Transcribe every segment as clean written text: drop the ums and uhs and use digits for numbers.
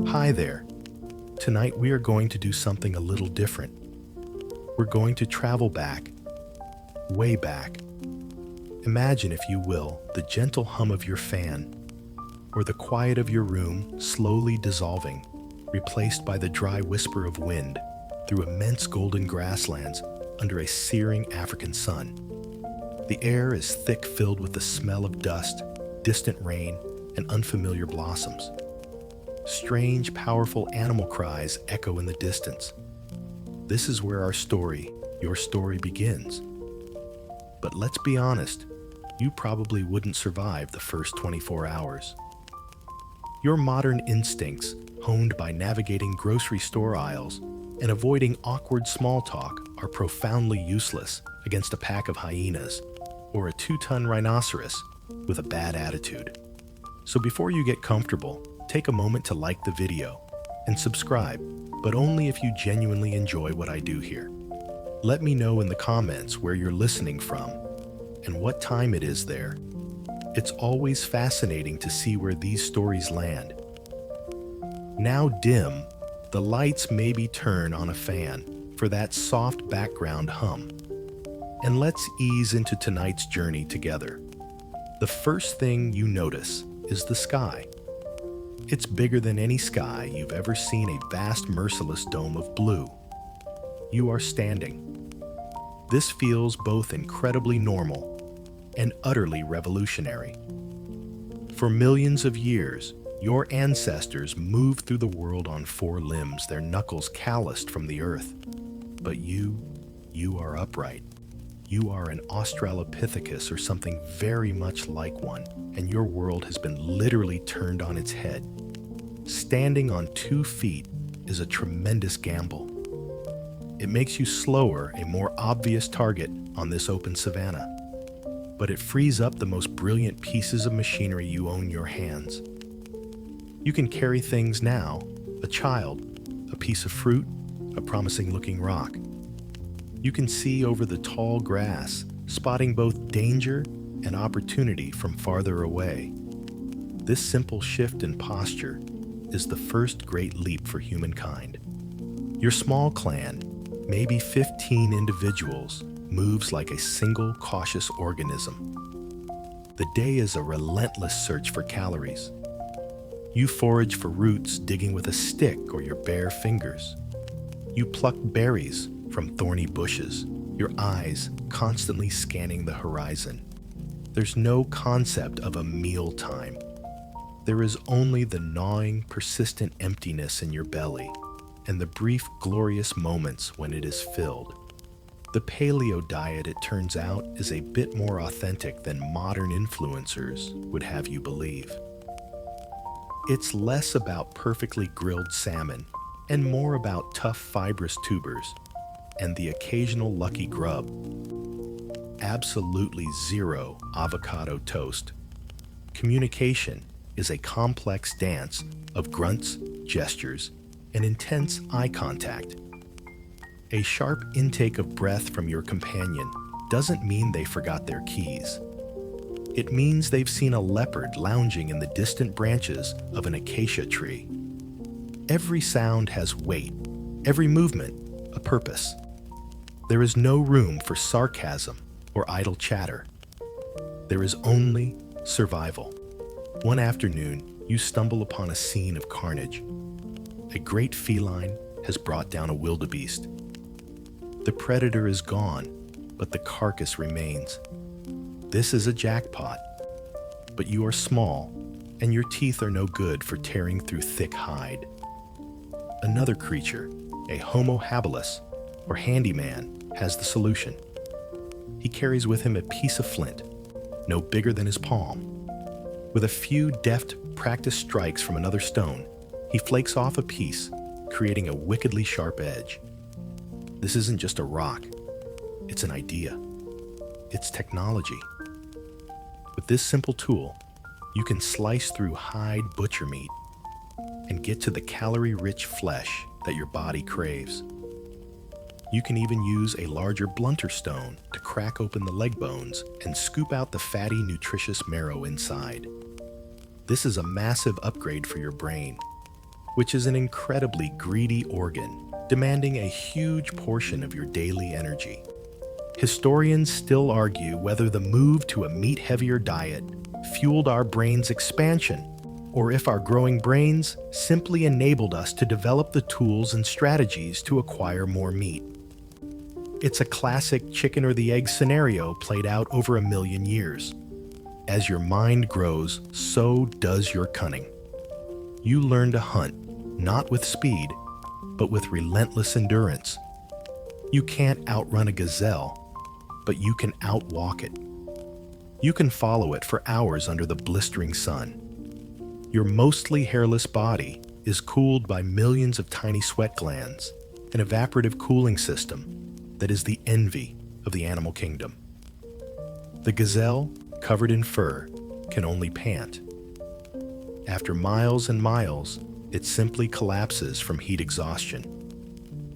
Hi there. Tonight we are going to do something a little different. We're going to travel back, way back. Imagine, if you will, the gentle hum of your fan, or the quiet of your room slowly dissolving, replaced by the dry whisper of wind through immense golden grasslands under a searing African sun. The air is thick, filled with the smell of dust, distant rain, and unfamiliar blossoms. Strange, powerful animal cries echo in the distance. This is where our story, your story, begins. But let's be honest, you probably wouldn't survive the first 24 hours. Your modern instincts, honed by navigating grocery store aisles and avoiding awkward small talk, are profoundly useless against a pack of hyenas or a 2-ton rhinoceros with a bad attitude. So before you get comfortable, take a moment to like the video and subscribe, but only if you genuinely enjoy what I do here. Let me know in the comments where you're listening from and what time it is there. It's always fascinating to see where these stories land. Now dim, the lights maybe turn on a fan for that soft background hum. And let's ease into tonight's journey together. The first thing you notice is the sky. It's bigger than any sky you've ever seen, a vast, merciless dome of blue. You are standing. This feels both incredibly normal and utterly revolutionary. For millions of years, your ancestors moved through the world on 4 limbs, their knuckles calloused from the earth. But you are upright. You are an Australopithecus or something very much like one, and your world has been literally turned on its head. Standing on 2 feet is a tremendous gamble. It makes you slower, a more obvious target on this open savanna. But it frees up the most brilliant pieces of machinery you own in your hands. You can carry things now: a child, a piece of fruit, a promising-looking rock. You can see over the tall grass, spotting both danger and opportunity from farther away. This simple shift in posture is the first great leap for humankind. Your small clan, maybe 15 individuals, moves like a single cautious organism. The day is a relentless search for calories. You forage for roots, digging with a stick or your bare fingers. You pluck berries from thorny bushes, your eyes constantly scanning the horizon. There's no concept of a meal time. There is only the gnawing, persistent emptiness in your belly and the brief, glorious moments when it is filled. The paleo diet, it turns out, is a bit more authentic than modern influencers would have you believe. It's less about perfectly grilled salmon and more about tough, fibrous tubers and the occasional lucky grub. Absolutely zero avocado toast. Communication is a complex dance of grunts, gestures, and intense eye contact. A sharp intake of breath from your companion doesn't mean they forgot their keys. It means they've seen a leopard lounging in the distant branches of an acacia tree. Every sound has weight, every movement a purpose. There is no room for sarcasm or idle chatter. There is only survival. One afternoon, you stumble upon a scene of carnage. A great feline has brought down a wildebeest. The predator is gone, but the carcass remains. This is a jackpot, but you are small, and your teeth are no good for tearing through thick hide. Another creature, a Homo habilis, or handyman, has the solution. He carries with him a piece of flint, no bigger than his palm. With a few deft, practiced strikes from another stone, he flakes off a piece, creating a wickedly sharp edge. This isn't just a rock, it's an idea. It's technology. With this simple tool, you can slice through hide butcher meat and get to the calorie-rich flesh that your body craves. You can even use a larger, blunter stone to crack open the leg bones and scoop out the fatty, nutritious marrow inside. This is a massive upgrade for your brain, which is an incredibly greedy organ, demanding a huge portion of your daily energy. Historians still argue whether the move to a meat-heavier diet fueled our brain's expansion, or if our growing brains simply enabled us to develop the tools and strategies to acquire more meat. It's a classic chicken or the egg scenario played out over 1,000,000 years. As your mind grows, so does your cunning. You learn to hunt, not with speed, but with relentless endurance. You can't outrun a gazelle, but you can outwalk it. You can follow it for hours under the blistering sun. Your mostly hairless body is cooled by millions of tiny sweat glands, an evaporative cooling system that is the envy of the animal kingdom. The gazelle, covered in fur, can only pant. After miles and miles, it simply collapses from heat exhaustion.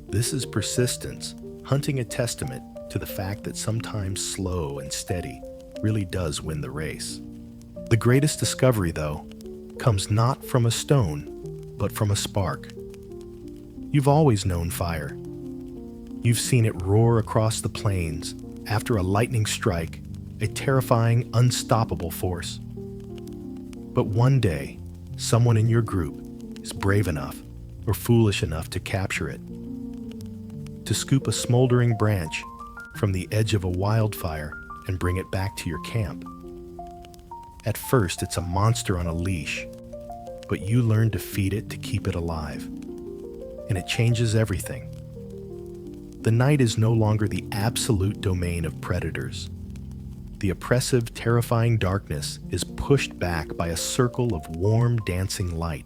This is persistence, hunting a testament to the fact that sometimes slow and steady really does win the race. The greatest discovery, though, comes not from a stone, but from a spark. You've always known fire. You've seen it roar across the plains after a lightning strike, a terrifying, unstoppable force. But one day, someone in your group is brave enough or foolish enough to capture it, to scoop a smoldering branch from the edge of a wildfire and bring it back to your camp. At first, it's a monster on a leash, but you learn to feed it to keep it alive, and it changes everything. The night is no longer the absolute domain of predators. The oppressive, terrifying darkness is pushed back by a circle of warm, dancing light.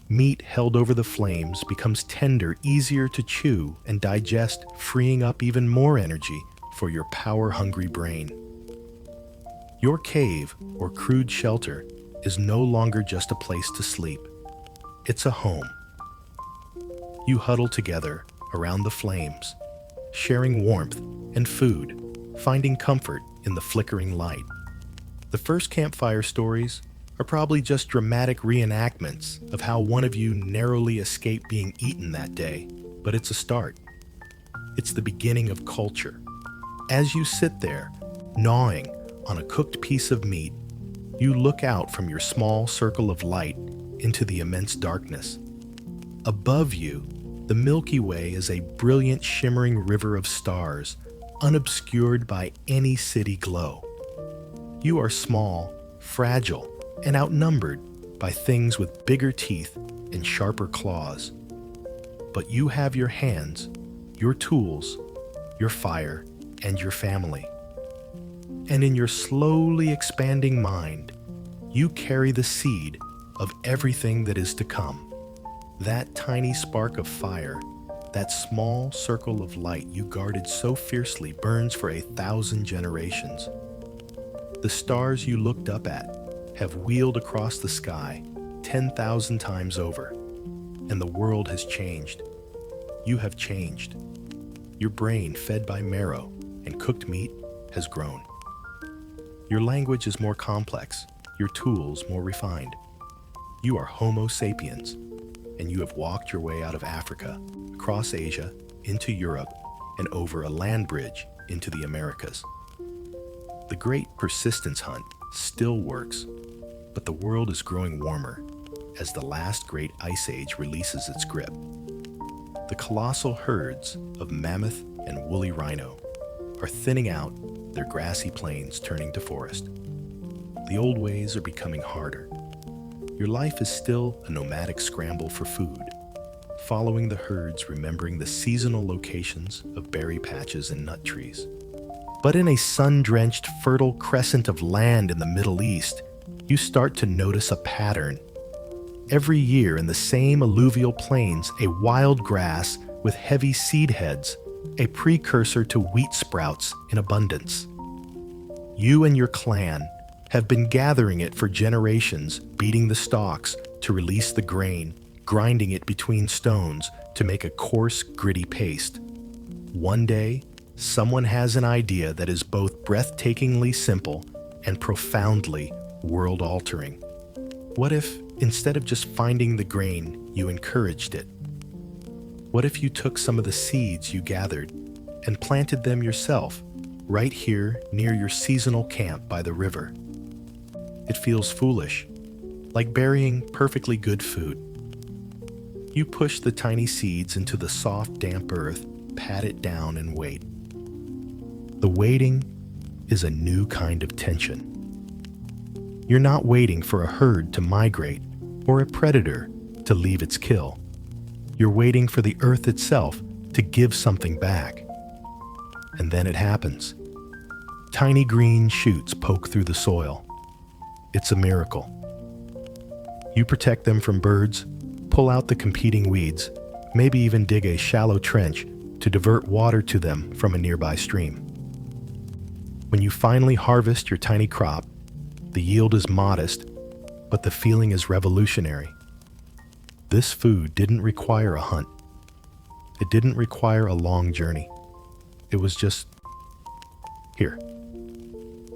Meat held over the flames becomes tender, easier to chew and digest, freeing up even more energy for your power-hungry brain. Your cave, or crude shelter, is no longer just a place to sleep. It's a home. You huddle together around the flames, sharing warmth and food, finding comfort in the flickering light. The first campfire stories are probably just dramatic reenactments of how one of you narrowly escaped being eaten that day, but it's a start. It's the beginning of culture. As you sit there, gnawing on a cooked piece of meat, you look out from your small circle of light into the immense darkness. Above you, the Milky Way is a brilliant, shimmering river of stars, unobscured by any city glow. You are small, fragile, and outnumbered by things with bigger teeth and sharper claws. But you have your hands, your tools, your fire, and your family. And in your slowly expanding mind, you carry the seed of everything that is to come. That tiny spark of fire, that small circle of light you guarded so fiercely burns for 1,000 generations. The stars you looked up at have wheeled across the sky 10,000 times over, and the world has changed. You have changed. Your brain, fed by marrow and cooked meat, has grown. Your language is more complex, your tools more refined. You are Homo sapiens, and you have walked your way out of Africa, across Asia, into Europe, and over a land bridge into the Americas. The great persistence hunt still works, but the world is growing warmer as the last great ice age releases its grip. The colossal herds of mammoth and woolly rhino are thinning out, their grassy plains turning to forest. The old ways are becoming harder. Your life is still a nomadic scramble for food, following the herds, remembering the seasonal locations of berry patches and nut trees. But in a sun-drenched, fertile crescent of land in the Middle East, you start to notice a pattern. Every year in the same alluvial plains, a wild grass with heavy seed heads, a precursor to wheat sprouts in abundance. You and your clan have been gathering it for generations, beating the stalks to release the grain, grinding it between stones to make a coarse, gritty paste. One day, someone has an idea that is both breathtakingly simple and profoundly world-altering. What if, instead of just finding the grain, you encouraged it? What if you took some of the seeds you gathered and planted them yourself, right here near your seasonal camp by the river? It feels foolish, like burying perfectly good food. You push the tiny seeds into the soft, damp earth, pat it down, and wait. The waiting is a new kind of tension. You're not waiting for a herd to migrate or a predator to leave its kill. You're waiting for the earth itself to give something back. And then it happens. Tiny green shoots poke through the soil. It's a miracle. You protect them from birds, pull out the competing weeds, maybe even dig a shallow trench to divert water to them from a nearby stream. When you finally harvest your tiny crop, the yield is modest, but the feeling is revolutionary. This food didn't require a hunt. It didn't require a long journey. It was just here.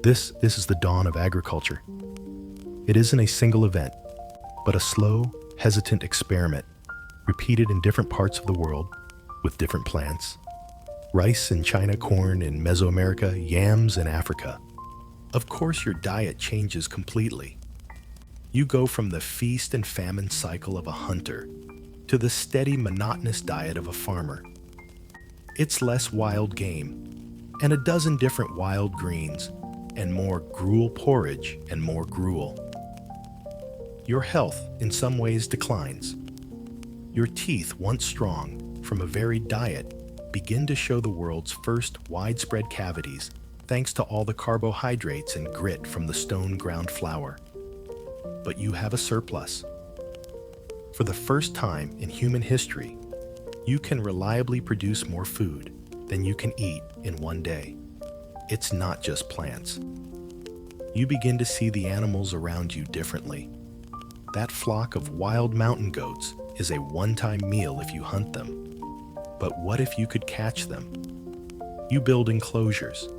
This is the dawn of agriculture. It isn't a single event, but a slow, hesitant experiment, repeated in different parts of the world with different plants. Rice in China, corn in Mesoamerica, yams in Africa. Of course, your diet changes completely. You go from the feast and famine cycle of a hunter to the steady, monotonous diet of a farmer. It's less wild game, and a dozen different wild greens, and more gruel porridge and more gruel. Your health, in some ways, declines. Your teeth, once strong from a varied diet, begin to show the world's first widespread cavities thanks to all the carbohydrates and grit from the stone ground flour. But you have a surplus. For the first time in human history, you can reliably produce more food than you can eat in one day. It's not just plants. You begin to see the animals around you differently. That flock of wild mountain goats is a one-time meal if you hunt them. But what if you could catch them? You build enclosures.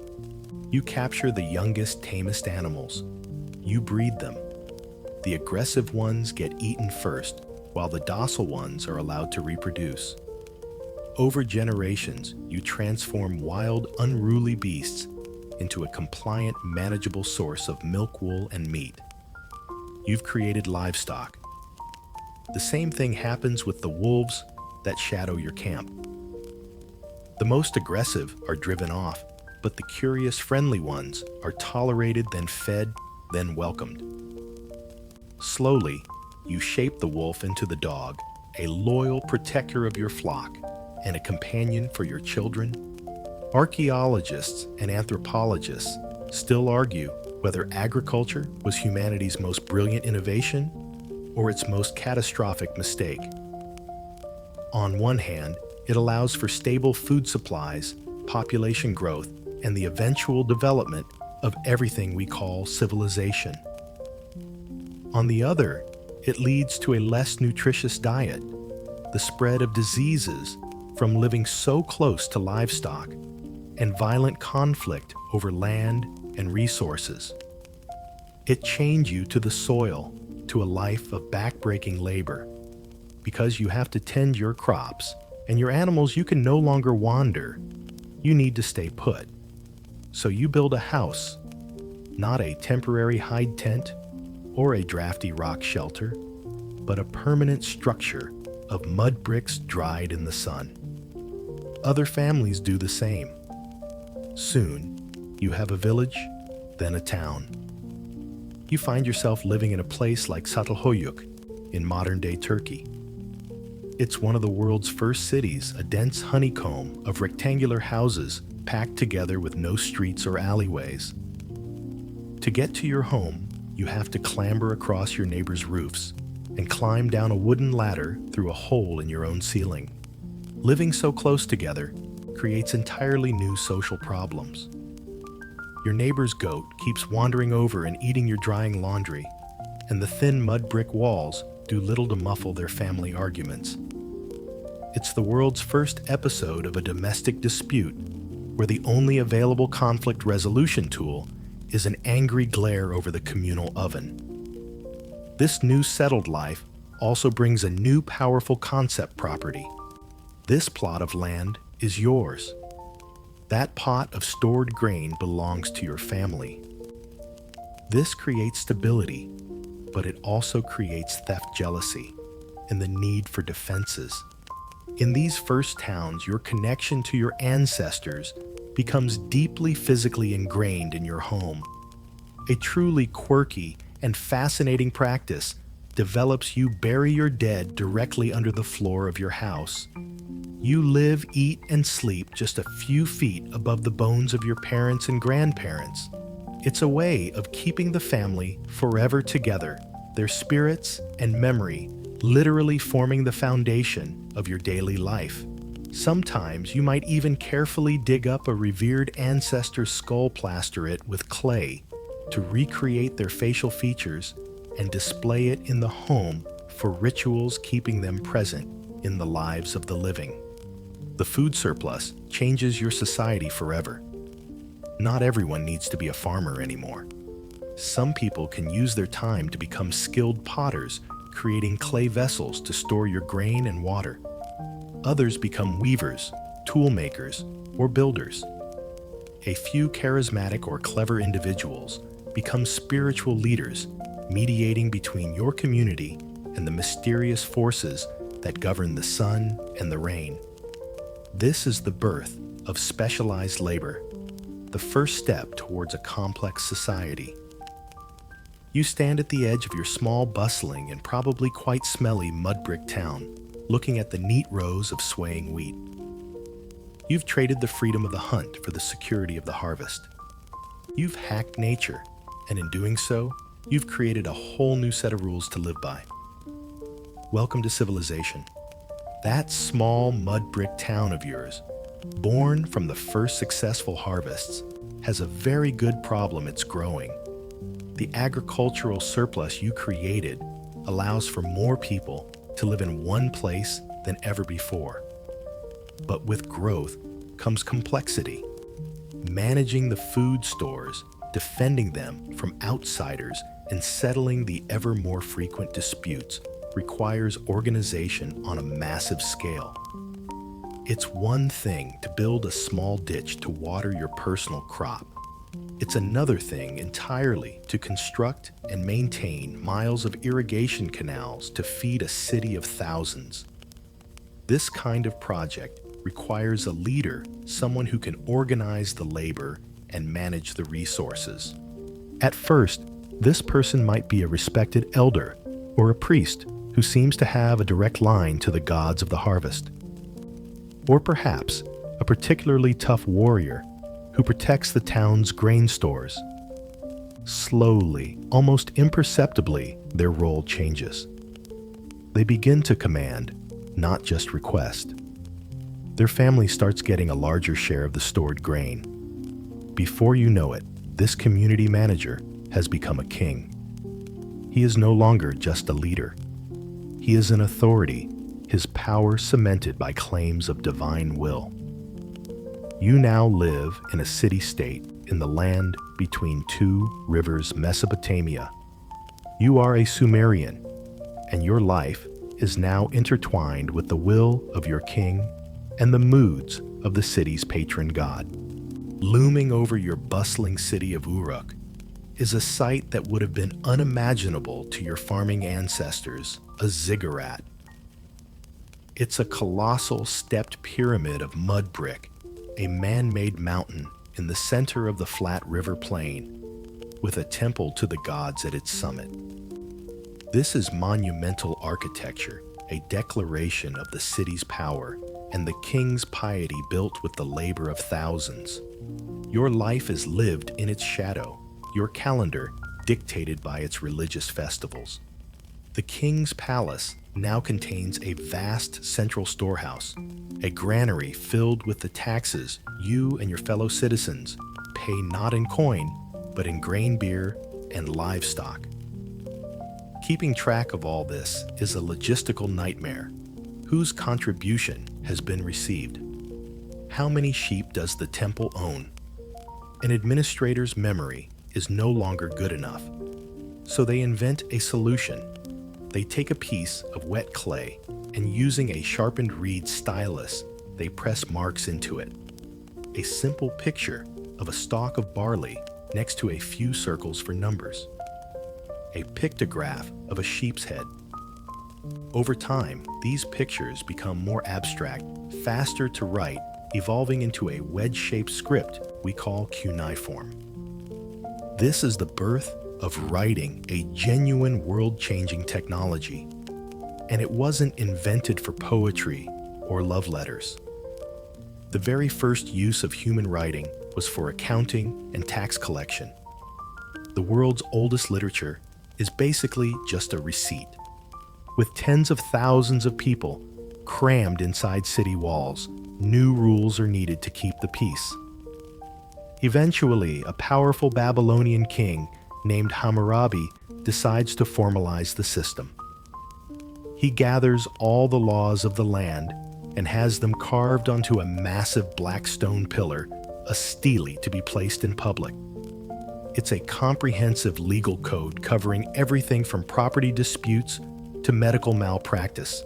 You capture the youngest, tamest animals. You breed them. The aggressive ones get eaten first, while the docile ones are allowed to reproduce. Over generations, you transform wild, unruly beasts into a compliant, manageable source of milk, wool, and meat. You've created livestock. The same thing happens with the wolves that shadow your camp. The most aggressive are driven off, but the curious, friendly ones are tolerated, then fed, then welcomed. Slowly, you shape the wolf into the dog, a loyal protector of your flock, and a companion for your children. Archaeologists and anthropologists still argue whether agriculture was humanity's most brilliant innovation or its most catastrophic mistake. On one hand, it allows for stable food supplies, population growth, and the eventual development of everything we call civilization. On the other, it leads to a less nutritious diet, the spread of diseases from living so close to livestock, and violent conflict over land and resources. It chains you to the soil, to a life of backbreaking labor. Because you have to tend your crops, and your animals you can no longer wander, you need to stay put. So you build a house, not a temporary hide tent or a drafty rock shelter, but a permanent structure of mud bricks dried in the sun. Other families do the same. Soon, you have a village, then a town. You find yourself living in a place like Çatalhöyük in modern-day Turkey. It's one of the world's first cities, a dense honeycomb of rectangular houses packed together with no streets or alleyways. To get to your home, you have to clamber across your neighbor's roofs and climb down a wooden ladder through a hole in your own ceiling. Living so close together creates entirely new social problems. Your neighbor's goat keeps wandering over and eating your drying laundry, and the thin mud brick walls do little to muffle their family arguments. It's the world's first episode of a domestic dispute where the only available conflict resolution tool is an angry glare over the communal oven. This new settled life also brings a new powerful concept property. This plot of land is yours. That pot of stored grain belongs to your family. This creates stability, but it also creates theft jealousy and the need for defenses. In these first towns, your connection to your ancestors becomes deeply physically ingrained in your home. A truly quirky and fascinating practice develops. You bury your dead directly under the floor of your house. You live, eat, and sleep just a few feet above the bones of your parents and grandparents. It's a way of keeping the family forever together, their spirits and memory literally forming the foundation of your daily life. Sometimes you might even carefully dig up a revered ancestor's skull, plaster it with clay to recreate their facial features and display it in the home for rituals keeping them present in the lives of the living. The food surplus changes your society forever. Not everyone needs to be a farmer anymore. Some people can use their time to become skilled potters, creating clay vessels to store your grain and water. Others become weavers, tool makers, or builders. A few charismatic or clever individuals become spiritual leaders, mediating between your community and the mysterious forces that govern the sun and the rain. This is the birth of specialized labor, the first step towards a complex society. You stand at the edge of your small, bustling, and probably quite smelly mud brick town, looking at the neat rows of swaying wheat. You've traded the freedom of the hunt for the security of the harvest. You've hacked nature, and in doing so, you've created a whole new set of rules to live by. Welcome to civilization. That small mud brick town of yours, born from the first successful harvests, has a very good problem. It's growing. The agricultural surplus you created allows for more people to live in one place than ever before. But with growth comes complexity. Managing the food stores, defending them from outsiders, and settling the ever more frequent disputes requires organization on a massive scale. It's one thing to build a small ditch to water your personal crop. It's another thing entirely to construct and maintain miles of irrigation canals to feed a city of thousands. This kind of project requires a leader, someone who can organize the labor and manage the resources. At first, this person might be a respected elder or a priest who seems to have a direct line to the gods of the harvest. Or perhaps a particularly tough warrior who protects the town's grain stores. Slowly, almost imperceptibly, their role changes. They begin to command, not just request. Their family starts getting a larger share of the stored grain. Before you know it, this community manager has become a king. He is no longer just a leader. He is an authority, his power cemented by claims of divine will. You now live in a city-state in the land between two rivers, Mesopotamia. You are a Sumerian, and your life is now intertwined with the will of your king and the moods of the city's patron god. Looming over your bustling city of Uruk is a sight that would have been unimaginable to your farming ancestors, a ziggurat. It's a colossal stepped pyramid of mud brick, a man-made mountain in the center of the flat river plain, with a temple to the gods at its summit. This is monumental architecture, a declaration of the city's power and the king's piety built with the labor of thousands. Your life is lived in its shadow, your calendar dictated by its religious festivals. The king's palace now contains a vast central storehouse, a granary filled with the taxes you and your fellow citizens pay not in coin, but in grain, beer, and livestock. Keeping track of all this is a logistical nightmare. Whose contribution has been received? How many sheep does the temple own? An administrator's memory is no longer good enough, so they invent a solution. They take a piece of wet clay and using a sharpened reed stylus, they press marks into it. A simple picture of a stalk of barley next to a few circles for numbers. A pictograph of a sheep's head. Over time, these pictures become more abstract, faster to write, evolving into a wedge-shaped script we call cuneiform. This is the birth of writing, a genuine world-changing technology. And it wasn't invented for poetry or love letters. The very first use of human writing was for accounting and tax collection. The world's oldest literature is basically just a receipt. With tens of thousands of people crammed inside city walls, new rules are needed to keep the peace. Eventually, a powerful Babylonian king named Hammurabi decides to formalize the system. He gathers all the laws of the land and has them carved onto a massive black stone pillar, a stele to be placed in public. It's a comprehensive legal code covering everything from property disputes to medical malpractice.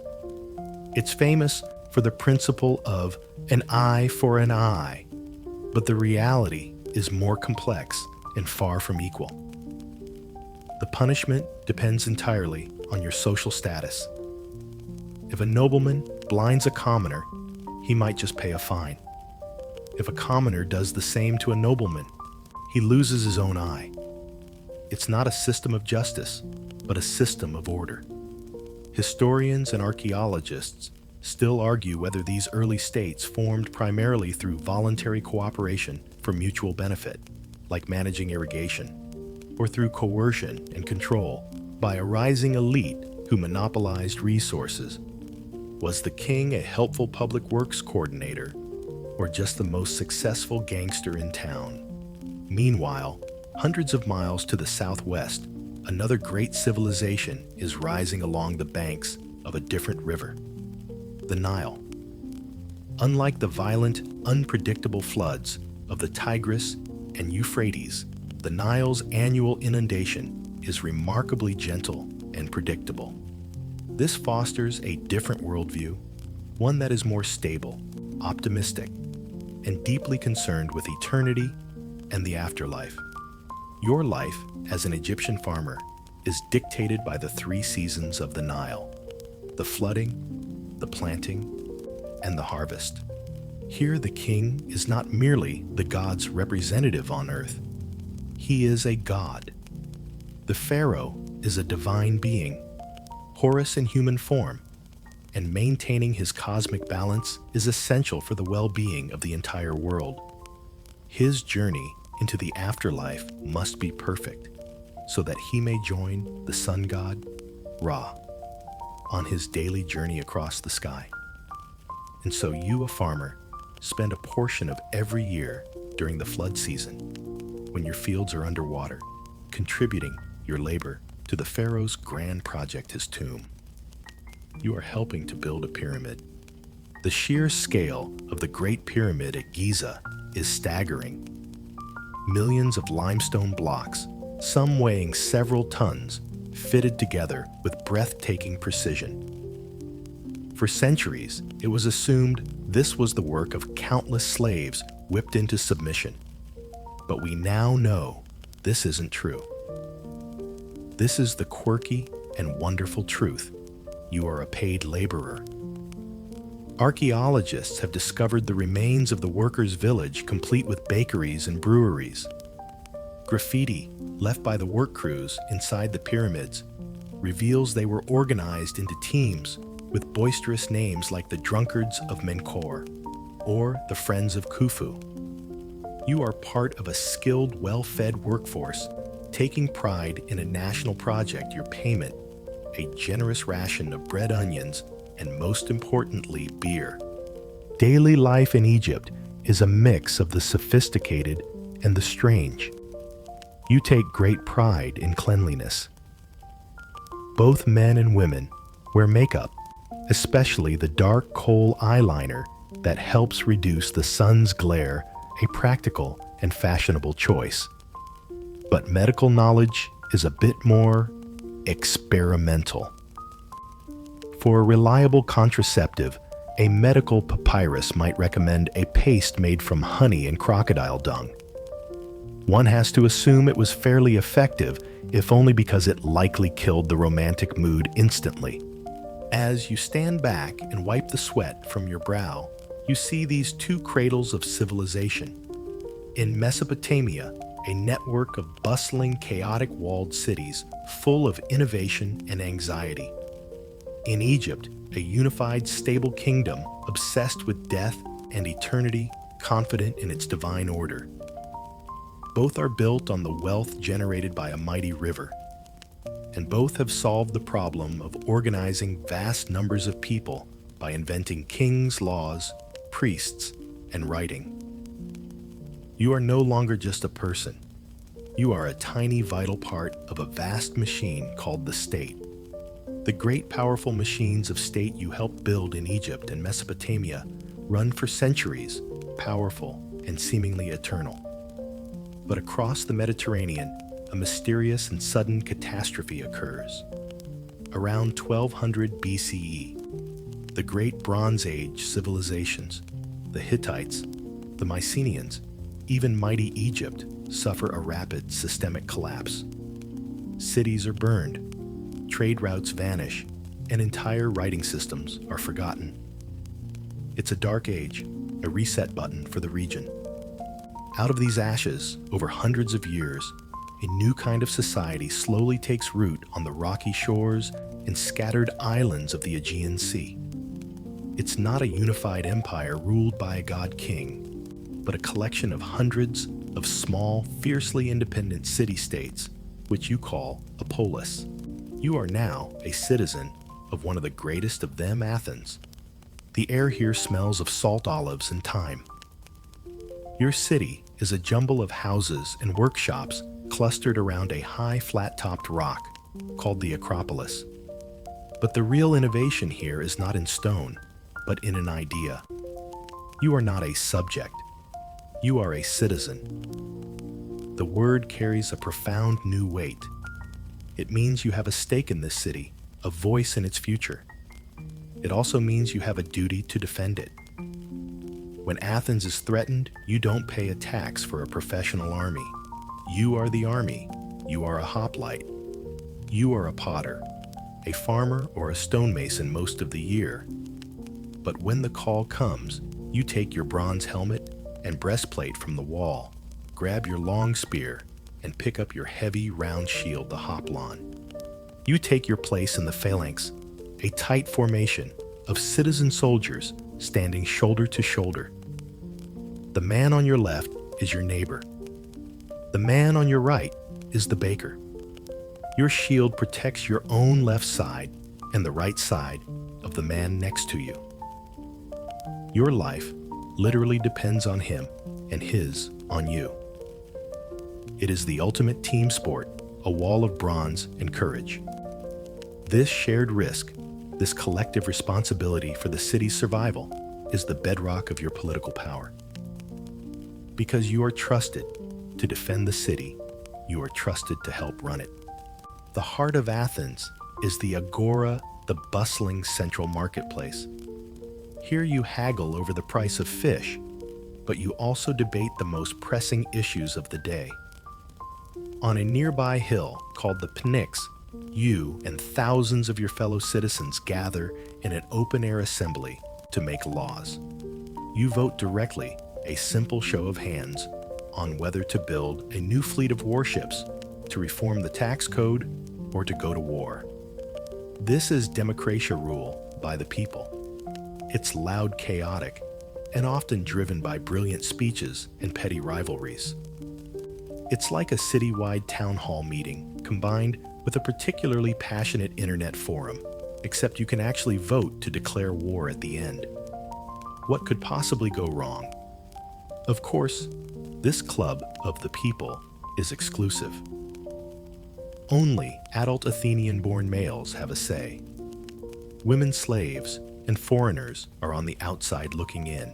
It's famous for the principle of an eye for an eye, but the reality is more complex and far from equal. The punishment depends entirely on your social status. If a nobleman blinds a commoner, he might just pay a fine. If a commoner does the same to a nobleman, he loses his own eye. It's not a system of justice, but a system of order. Historians and archaeologists still argue whether these early states formed primarily through voluntary cooperation for mutual benefit, like managing irrigation, or through coercion and control by a rising elite who monopolized resources. Was the king a helpful public works coordinator, or just the most successful gangster in town? Meanwhile, hundreds of miles to the southwest, another great civilization is rising along the banks of a different river, the Nile. Unlike the violent, unpredictable floods of the Tigris and Euphrates, the Nile's annual inundation is remarkably gentle and predictable. This fosters a different worldview, one that is more stable, optimistic, and deeply concerned with eternity and the afterlife. Your life as an Egyptian farmer is dictated by the 3 seasons of the Nile: the flooding, the planting, and the harvest. Here the king is not merely the god's representative on earth. He is a god. The pharaoh is a divine being, Horus in human form, and maintaining his cosmic balance is essential for the well-being of the entire world. His journey into the afterlife must be perfect, so that he may join the sun god, Ra, on his daily journey across the sky. And so you, a farmer, spend a portion of every year during the flood season, when your fields are underwater, contributing your labor to the pharaoh's grand project, his tomb. You are helping to build a pyramid. The sheer scale of the Great Pyramid at Giza is staggering. Millions of limestone blocks, some weighing several tons, fitted together with breathtaking precision. For centuries, it was assumed this was the work of countless slaves whipped into submission. But we now know this isn't true. This is the quirky and wonderful truth. You are a paid laborer. Archaeologists have discovered the remains of the workers' village, complete with bakeries and breweries. Graffiti left by the work crews inside the pyramids reveals they were organized into teams with boisterous names like the Drunkards of Menkaure or the Friends of Khufu. You are part of a skilled, well-fed workforce, taking pride in a national project. Your payment, a generous ration of bread, onions, and most importantly, beer. Daily life in Egypt is a mix of the sophisticated and the strange. You take great pride in cleanliness. Both men and women wear makeup especially the dark kohl eyeliner that helps reduce the sun's glare, a practical and fashionable choice. But medical knowledge is a bit more experimental. For a reliable contraceptive, a medical papyrus might recommend a paste made from honey and crocodile dung. One has to assume it was fairly effective, if only because it likely killed the romantic mood instantly. As you stand back and wipe the sweat from your brow, you see these two cradles of civilization. In Mesopotamia, a network of bustling, chaotic walled cities full of innovation and anxiety. In Egypt, a unified, stable kingdom obsessed with death and eternity, confident in its divine order. Both are built on the wealth generated by a mighty river, and both have solved the problem of organizing vast numbers of people by inventing kings, laws, priests, and writing. You are no longer just a person. You are a tiny, vital part of a vast machine called the state. The great, powerful machines of state you helped build in Egypt and Mesopotamia run for centuries, powerful and seemingly eternal. But across the Mediterranean, a mysterious and sudden catastrophe occurs. Around 1200 BCE, the great Bronze Age civilizations, the Hittites, the Mycenaeans, even mighty Egypt, suffer a rapid systemic collapse. Cities are burned, trade routes vanish, and entire writing systems are forgotten. It's a dark age, a reset button for the region. Out of these ashes, over hundreds of years, a new kind of society slowly takes root on the rocky shores and scattered islands of the Aegean Sea. It's not a unified empire ruled by a god-king, but a collection of hundreds of small, fiercely independent city-states, which you call a polis. You are now a citizen of one of the greatest of them, Athens. The air here smells of salt olives and thyme. Your city is a jumble of houses and workshops clustered around a high, flat-topped rock called the Acropolis. But the real innovation here is not in stone, but in an idea. You are not a subject. You are a citizen. The word carries a profound new weight. It means you have a stake in this city, a voice in its future. It also means you have a duty to defend it. When Athens is threatened, you don't pay a tax for a professional army. You are the army. You are a hoplite. You are a potter, a farmer, or a stonemason most of the year. But when the call comes, you take your bronze helmet and breastplate from the wall, grab your long spear, and pick up your heavy, round shield, the hoplon. You take your place in the phalanx, a tight formation of citizen soldiers standing shoulder to shoulder. The man on your left is your neighbor. The man on your right is the baker. Your shield protects your own left side and the right side of the man next to you. Your life literally depends on him and his on you. It is the ultimate team sport, a wall of bronze and courage. This shared risk, this collective responsibility for the city's survival, is the bedrock of your political power. Because you are trusted to defend the city, you are trusted to help run it. The heart of Athens is the agora, the bustling central marketplace. Here you haggle over the price of fish, but you also debate the most pressing issues of the day. On a nearby hill called the Pnyx, you and thousands of your fellow citizens gather in an open-air assembly to make laws. You vote directly, a simple show of hands, on whether to build a new fleet of warships, to reform the tax code, or to go to war. This is democracia rule by the people. It's loud, chaotic, and often driven by brilliant speeches and petty rivalries. It's like a citywide town hall meeting combined with a particularly passionate internet forum, except you can actually vote to declare war at the end. What could possibly go wrong? Of course, this club of the people is exclusive. Only adult Athenian-born males have a say. Women slaves and foreigners are on the outside looking in.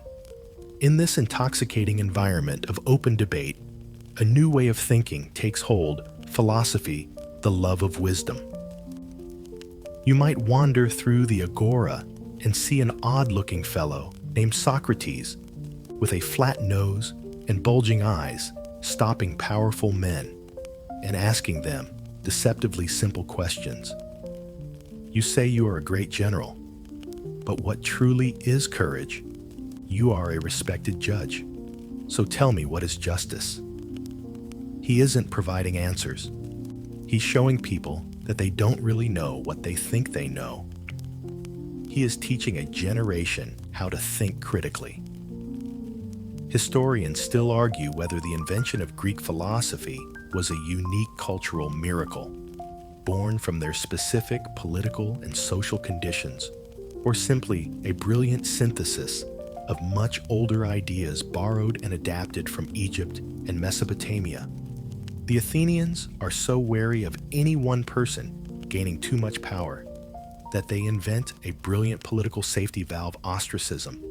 In this intoxicating environment of open debate, a new way of thinking takes hold: philosophy, the love of wisdom. You might wander through the agora and see an odd-looking fellow named Socrates, with a flat nose and bulging eyes, stopping powerful men and asking them deceptively simple questions. You say you are a great general, but what truly is courage? You are a respected judge. So tell me, what is justice? He isn't providing answers. He's showing people that they don't really know what they think they know. He is teaching a generation how to think critically. Historians still argue whether the invention of Greek philosophy was a unique cultural miracle, born from their specific political and social conditions, or simply a brilliant synthesis of much older ideas borrowed and adapted from Egypt and Mesopotamia. The Athenians are so wary of any one person gaining too much power that they invent a brilliant political safety valve: ostracism.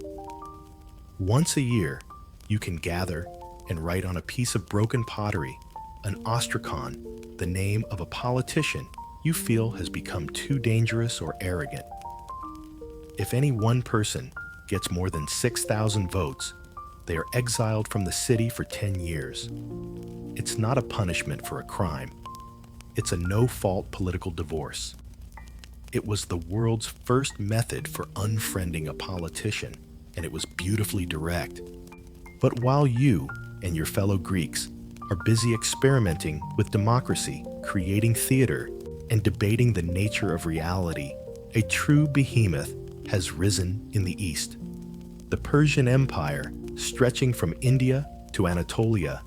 Once a year, you can gather and write on a piece of broken pottery, an ostracon, the name of a politician you feel has become too dangerous or arrogant. If any one person gets more than 6,000 votes, they are exiled from the city for 10 years. It's not a punishment for a crime. It's a no-fault political divorce. It was the world's first method for unfriending a politician, and it was beautifully direct. But while you and your fellow Greeks are busy experimenting with democracy, creating theater, and debating the nature of reality, a true behemoth has risen in the East. The Persian Empire, stretching from India to Anatolia,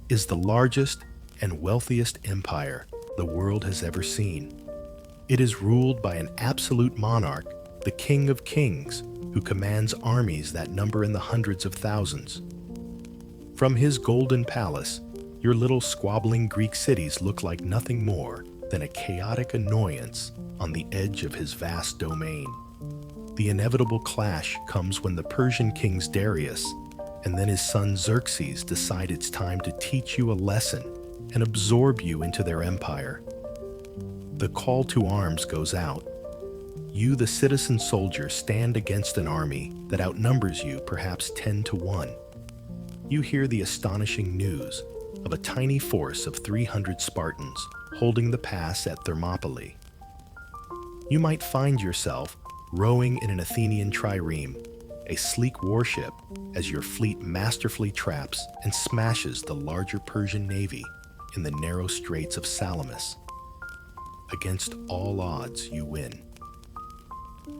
is the largest and wealthiest empire the world has ever seen. It is ruled by an absolute monarch, the King of Kings, who commands armies that number in the hundreds of thousands. From his golden palace, your little squabbling Greek cities look like nothing more than a chaotic annoyance on the edge of his vast domain. The inevitable clash comes when the Persian kings Darius and then his son Xerxes decide it's time to teach you a lesson and absorb you into their empire. The call to arms goes out. You, the citizen soldier, stand against an army that outnumbers you perhaps 10 to 1. You hear the astonishing news of a tiny force of 300 Spartans holding the pass at Thermopylae. You might find yourself rowing in an Athenian trireme, a sleek warship, as your fleet masterfully traps and smashes the larger Persian navy in the narrow straits of Salamis. Against all odds, you win.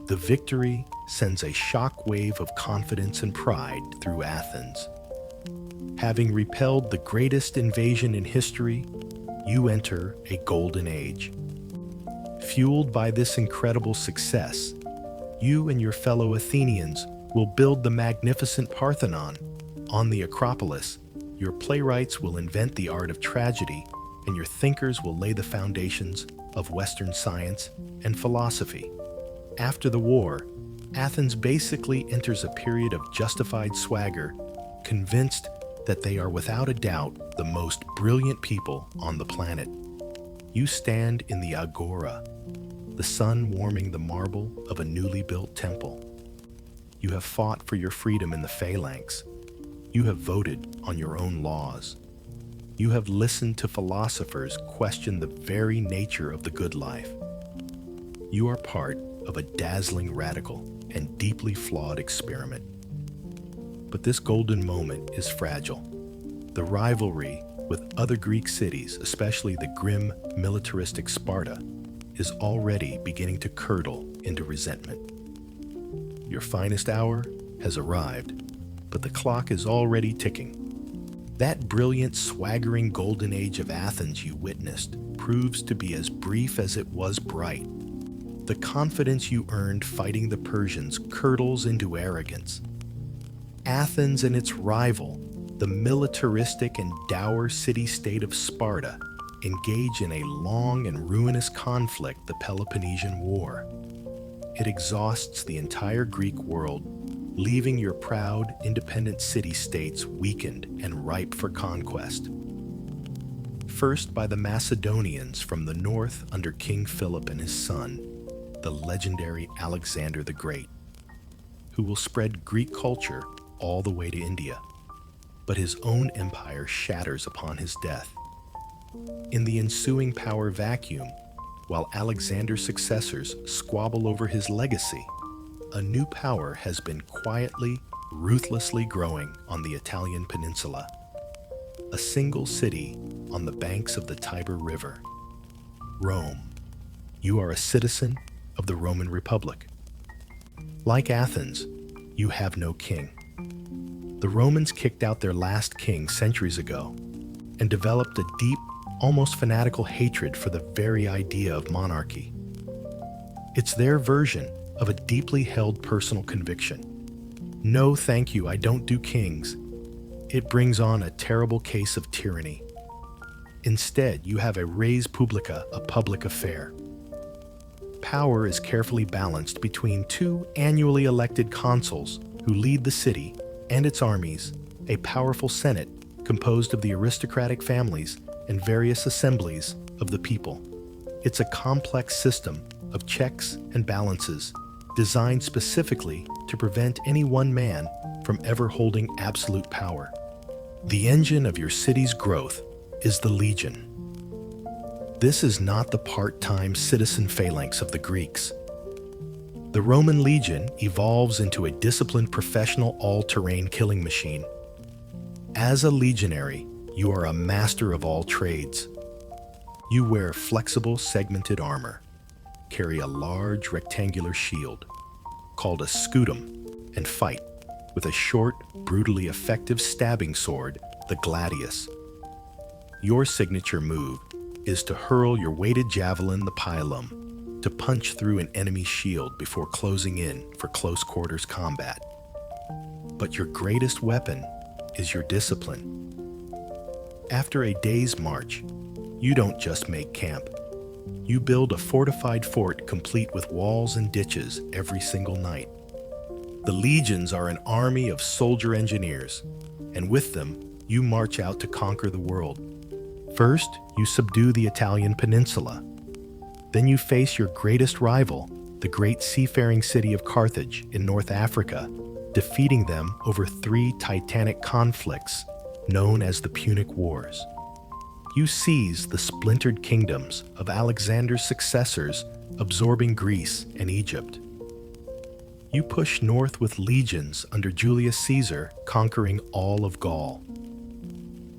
The victory sends a shock wave of confidence and pride through Athens. Having repelled the greatest invasion in history, you enter a golden age. Fueled by this incredible success, you and your fellow Athenians will build the magnificent Parthenon. On the Acropolis, your playwrights will invent the art of tragedy, and your thinkers will lay the foundations of Western science and philosophy. After the war, Athens basically enters a period of justified swagger, convinced that they are without a doubt the most brilliant people on the planet. You stand in the agora, the sun warming the marble of a newly built temple. You have fought for your freedom in the phalanx. You have voted on your own laws. You have listened to philosophers question the very nature of the good life. You are part of a dazzling, radical, and deeply flawed experiment. But this golden moment is fragile. The rivalry with other Greek cities, especially the grim, militaristic Sparta, is already beginning to curdle into resentment. Your finest hour has arrived, but the clock is already ticking. That brilliant, swaggering golden age of Athens you witnessed proves to be as brief as it was bright. The confidence you earned fighting the Persians curdles into arrogance. Athens and its rival, the militaristic and dour city-state of Sparta, engage in a long and ruinous conflict, the Peloponnesian War. it exhausts the entire Greek world, leaving your proud, independent city-states weakened and ripe for conquest. First by the Macedonians from the north under King Philip and his son, the legendary Alexander the Great, who will spread Greek culture all the way to India. But his own empire shatters upon his death. In the ensuing power vacuum, while Alexander's successors squabble over his legacy, a new power has been quietly, ruthlessly growing on the Italian peninsula. A single city on the banks of the Tiber River. Rome. You are a citizen of the Roman Republic. Like Athens, you have no king. The Romans kicked out their last king centuries ago and developed a deep, almost fanatical hatred for the very idea of monarchy. It's their version of a deeply held personal conviction. No, thank you, I don't do kings. It brings on a terrible case of tyranny. Instead, you have a res publica, a public affair. Power is carefully balanced between two annually elected consuls who lead the city and its armies, a powerful senate composed of the aristocratic families and various assemblies of the people. It's a complex system of checks and balances designed specifically to prevent any one man from ever holding absolute power. The engine of your city's growth is the legion. This is not the part-time citizen phalanx of the Greeks. The Roman legion evolves into a disciplined professional all-terrain killing machine. As a legionary, you are a master of all trades. You wear flexible, segmented armor, carry a large rectangular shield, called a scutum, and fight with a short, brutally effective stabbing sword, the gladius. Your signature move is to hurl your weighted javelin, the pilum, to punch through an enemy's shield before closing in for close quarters combat. But your greatest weapon is your discipline. After a day's march, you don't just make camp. You build a fortified fort complete with walls and ditches every single night. The legions are an army of soldier engineers, and with them, you march out to conquer the world. First, you subdue the Italian peninsula. Then you face your greatest rival, the great seafaring city of Carthage in North Africa, defeating them over 3 titanic conflicts known as the Punic Wars. You seize the splintered kingdoms of Alexander's successors, absorbing Greece and Egypt. You push north with legions under Julius Caesar, conquering all of Gaul.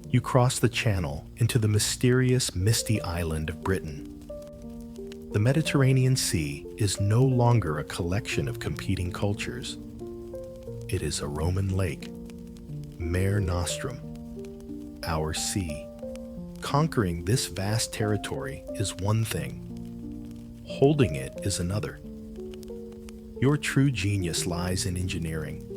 You cross the Channel into the mysterious, misty island of Britain. The Mediterranean Sea is no longer a collection of competing cultures. It is a Roman lake, Mare Nostrum, our sea. Conquering this vast territory is one thing. Holding it is another. Your true genius lies in engineering.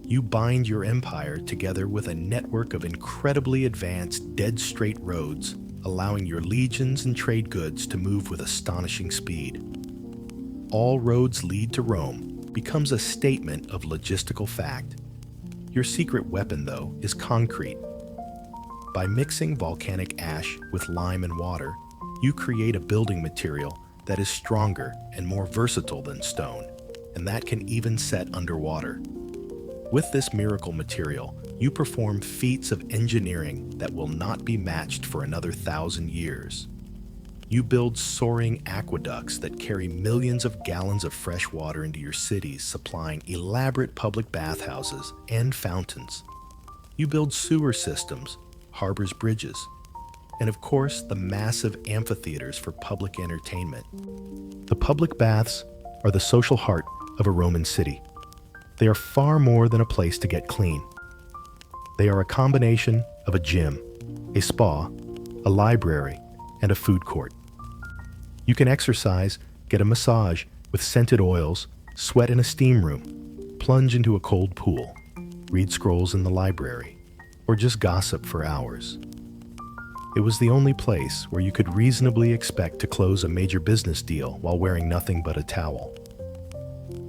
You bind your empire together with a network of incredibly advanced, dead-straight roads, allowing your legions and trade goods to move with astonishing speed. All roads lead to Rome becomes a statement of logistical fact. Your secret weapon, though, is concrete. By mixing volcanic ash with lime and water, you create a building material that is stronger and more versatile than stone, and that can even set underwater. With this miracle material, you perform feats of engineering that will not be matched for another 1,000 years. You build soaring aqueducts that carry millions of gallons of fresh water into your cities, supplying elaborate public bathhouses and fountains. You build sewer systems, harbors, bridges, and of course, the massive amphitheaters for public entertainment. The public baths are the social heart of a Roman city. They are far more than a place to get clean. They are a combination of a gym, a spa, a library, and a food court. You can exercise, get a massage with scented oils, sweat in a steam room, plunge into a cold pool, read scrolls in the library, or just gossip for hours. It was the only place where you could reasonably expect to close a major business deal while wearing nothing but a towel.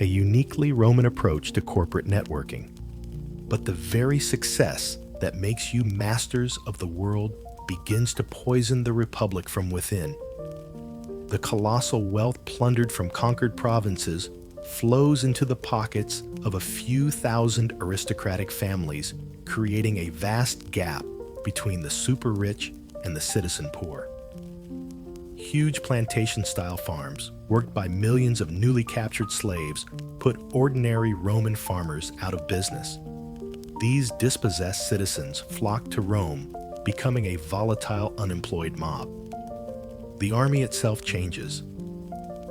a uniquely Roman approach to corporate networking. But the very success that makes you masters of the world begins to poison the Republic from within. The colossal wealth plundered from conquered provinces flows into the pockets of a few thousand aristocratic families, creating a vast gap between the super rich and the citizen poor. Huge plantation-style farms, worked by millions of newly captured slaves, put ordinary Roman farmers out of business. These dispossessed citizens flocked to Rome, becoming a volatile, unemployed mob. The army itself changes.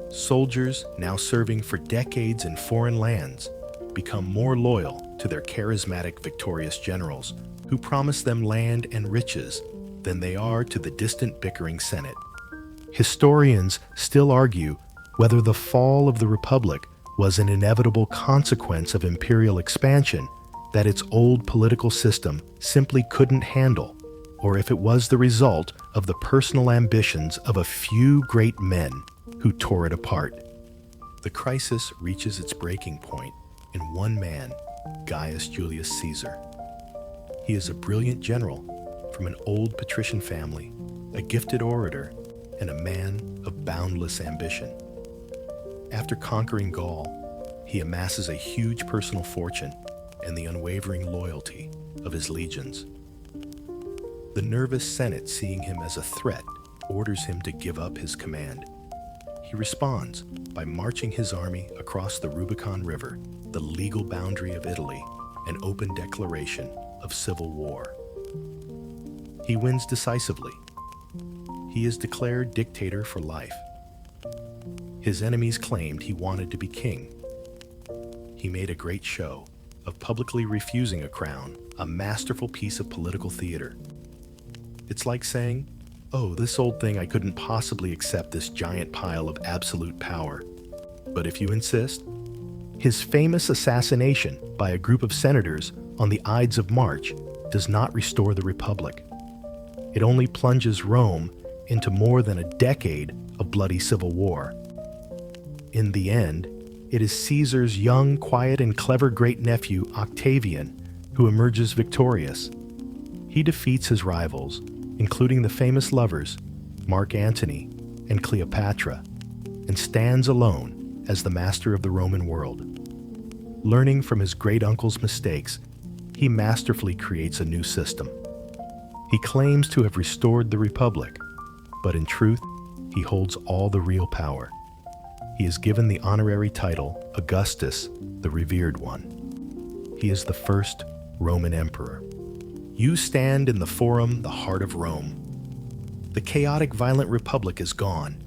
Soldiers, now serving for decades in foreign lands, become more loyal to their charismatic, victorious generals, who promise them land and riches, than they are to the distant, bickering Senate. Historians still argue whether the fall of the Republic was an inevitable consequence of imperial expansion that its old political system simply couldn't handle, or if it was the result of the personal ambitions of a few great men who tore it apart. The crisis reaches its breaking point in one man, Gaius Julius Caesar. He is a brilliant general from an old patrician family, a gifted orator, and a man of boundless ambition. After conquering Gaul, he amasses a huge personal fortune and the unwavering loyalty of his legions. The nervous Senate, seeing him as a threat, orders him to give up his command. He responds by marching his army across the Rubicon River, the legal boundary of Italy, an open declaration of civil war. He wins decisively. He is declared dictator for life. His enemies claimed he wanted to be king. He made a great show of publicly refusing a crown, a masterful piece of political theater. It's like saying, "Oh, this old thing, I couldn't possibly accept this giant pile of absolute power. But if you insist." His famous assassination by a group of senators on the Ides of March does not restore the Republic. It only plunges Rome into more than a decade of bloody civil war. In the end, it is Caesar's young, quiet, and clever great-nephew, Octavian, who emerges victorious. He defeats his rivals, including the famous lovers, Mark Antony and Cleopatra, and stands alone as the master of the Roman world. Learning from his great-uncle's mistakes, he masterfully creates a new system. He claims to have restored the Republic, but in truth, he holds all the real power. He is given the honorary title Augustus, the Revered One. He is the first Roman emperor. You stand in the Forum, the heart of Rome. The chaotic, violent republic is gone.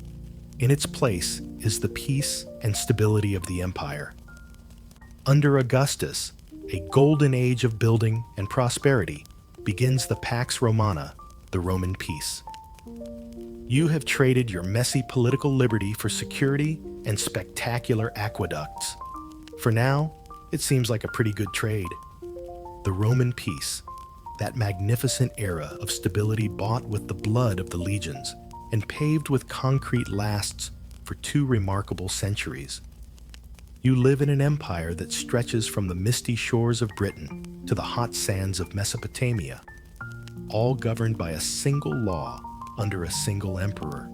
In its place is the peace and stability of the empire. Under Augustus, a golden age of building and prosperity, begins the Pax Romana, the Roman peace. You have traded your messy political liberty for security and spectacular aqueducts. For now, it seems like a pretty good trade. The Roman peace, that magnificent era of stability bought with the blood of the legions and paved with concrete, lasts for 2 remarkable centuries. You live in an empire that stretches from the misty shores of Britain to the hot sands of Mesopotamia, all governed by a single law under a single emperor.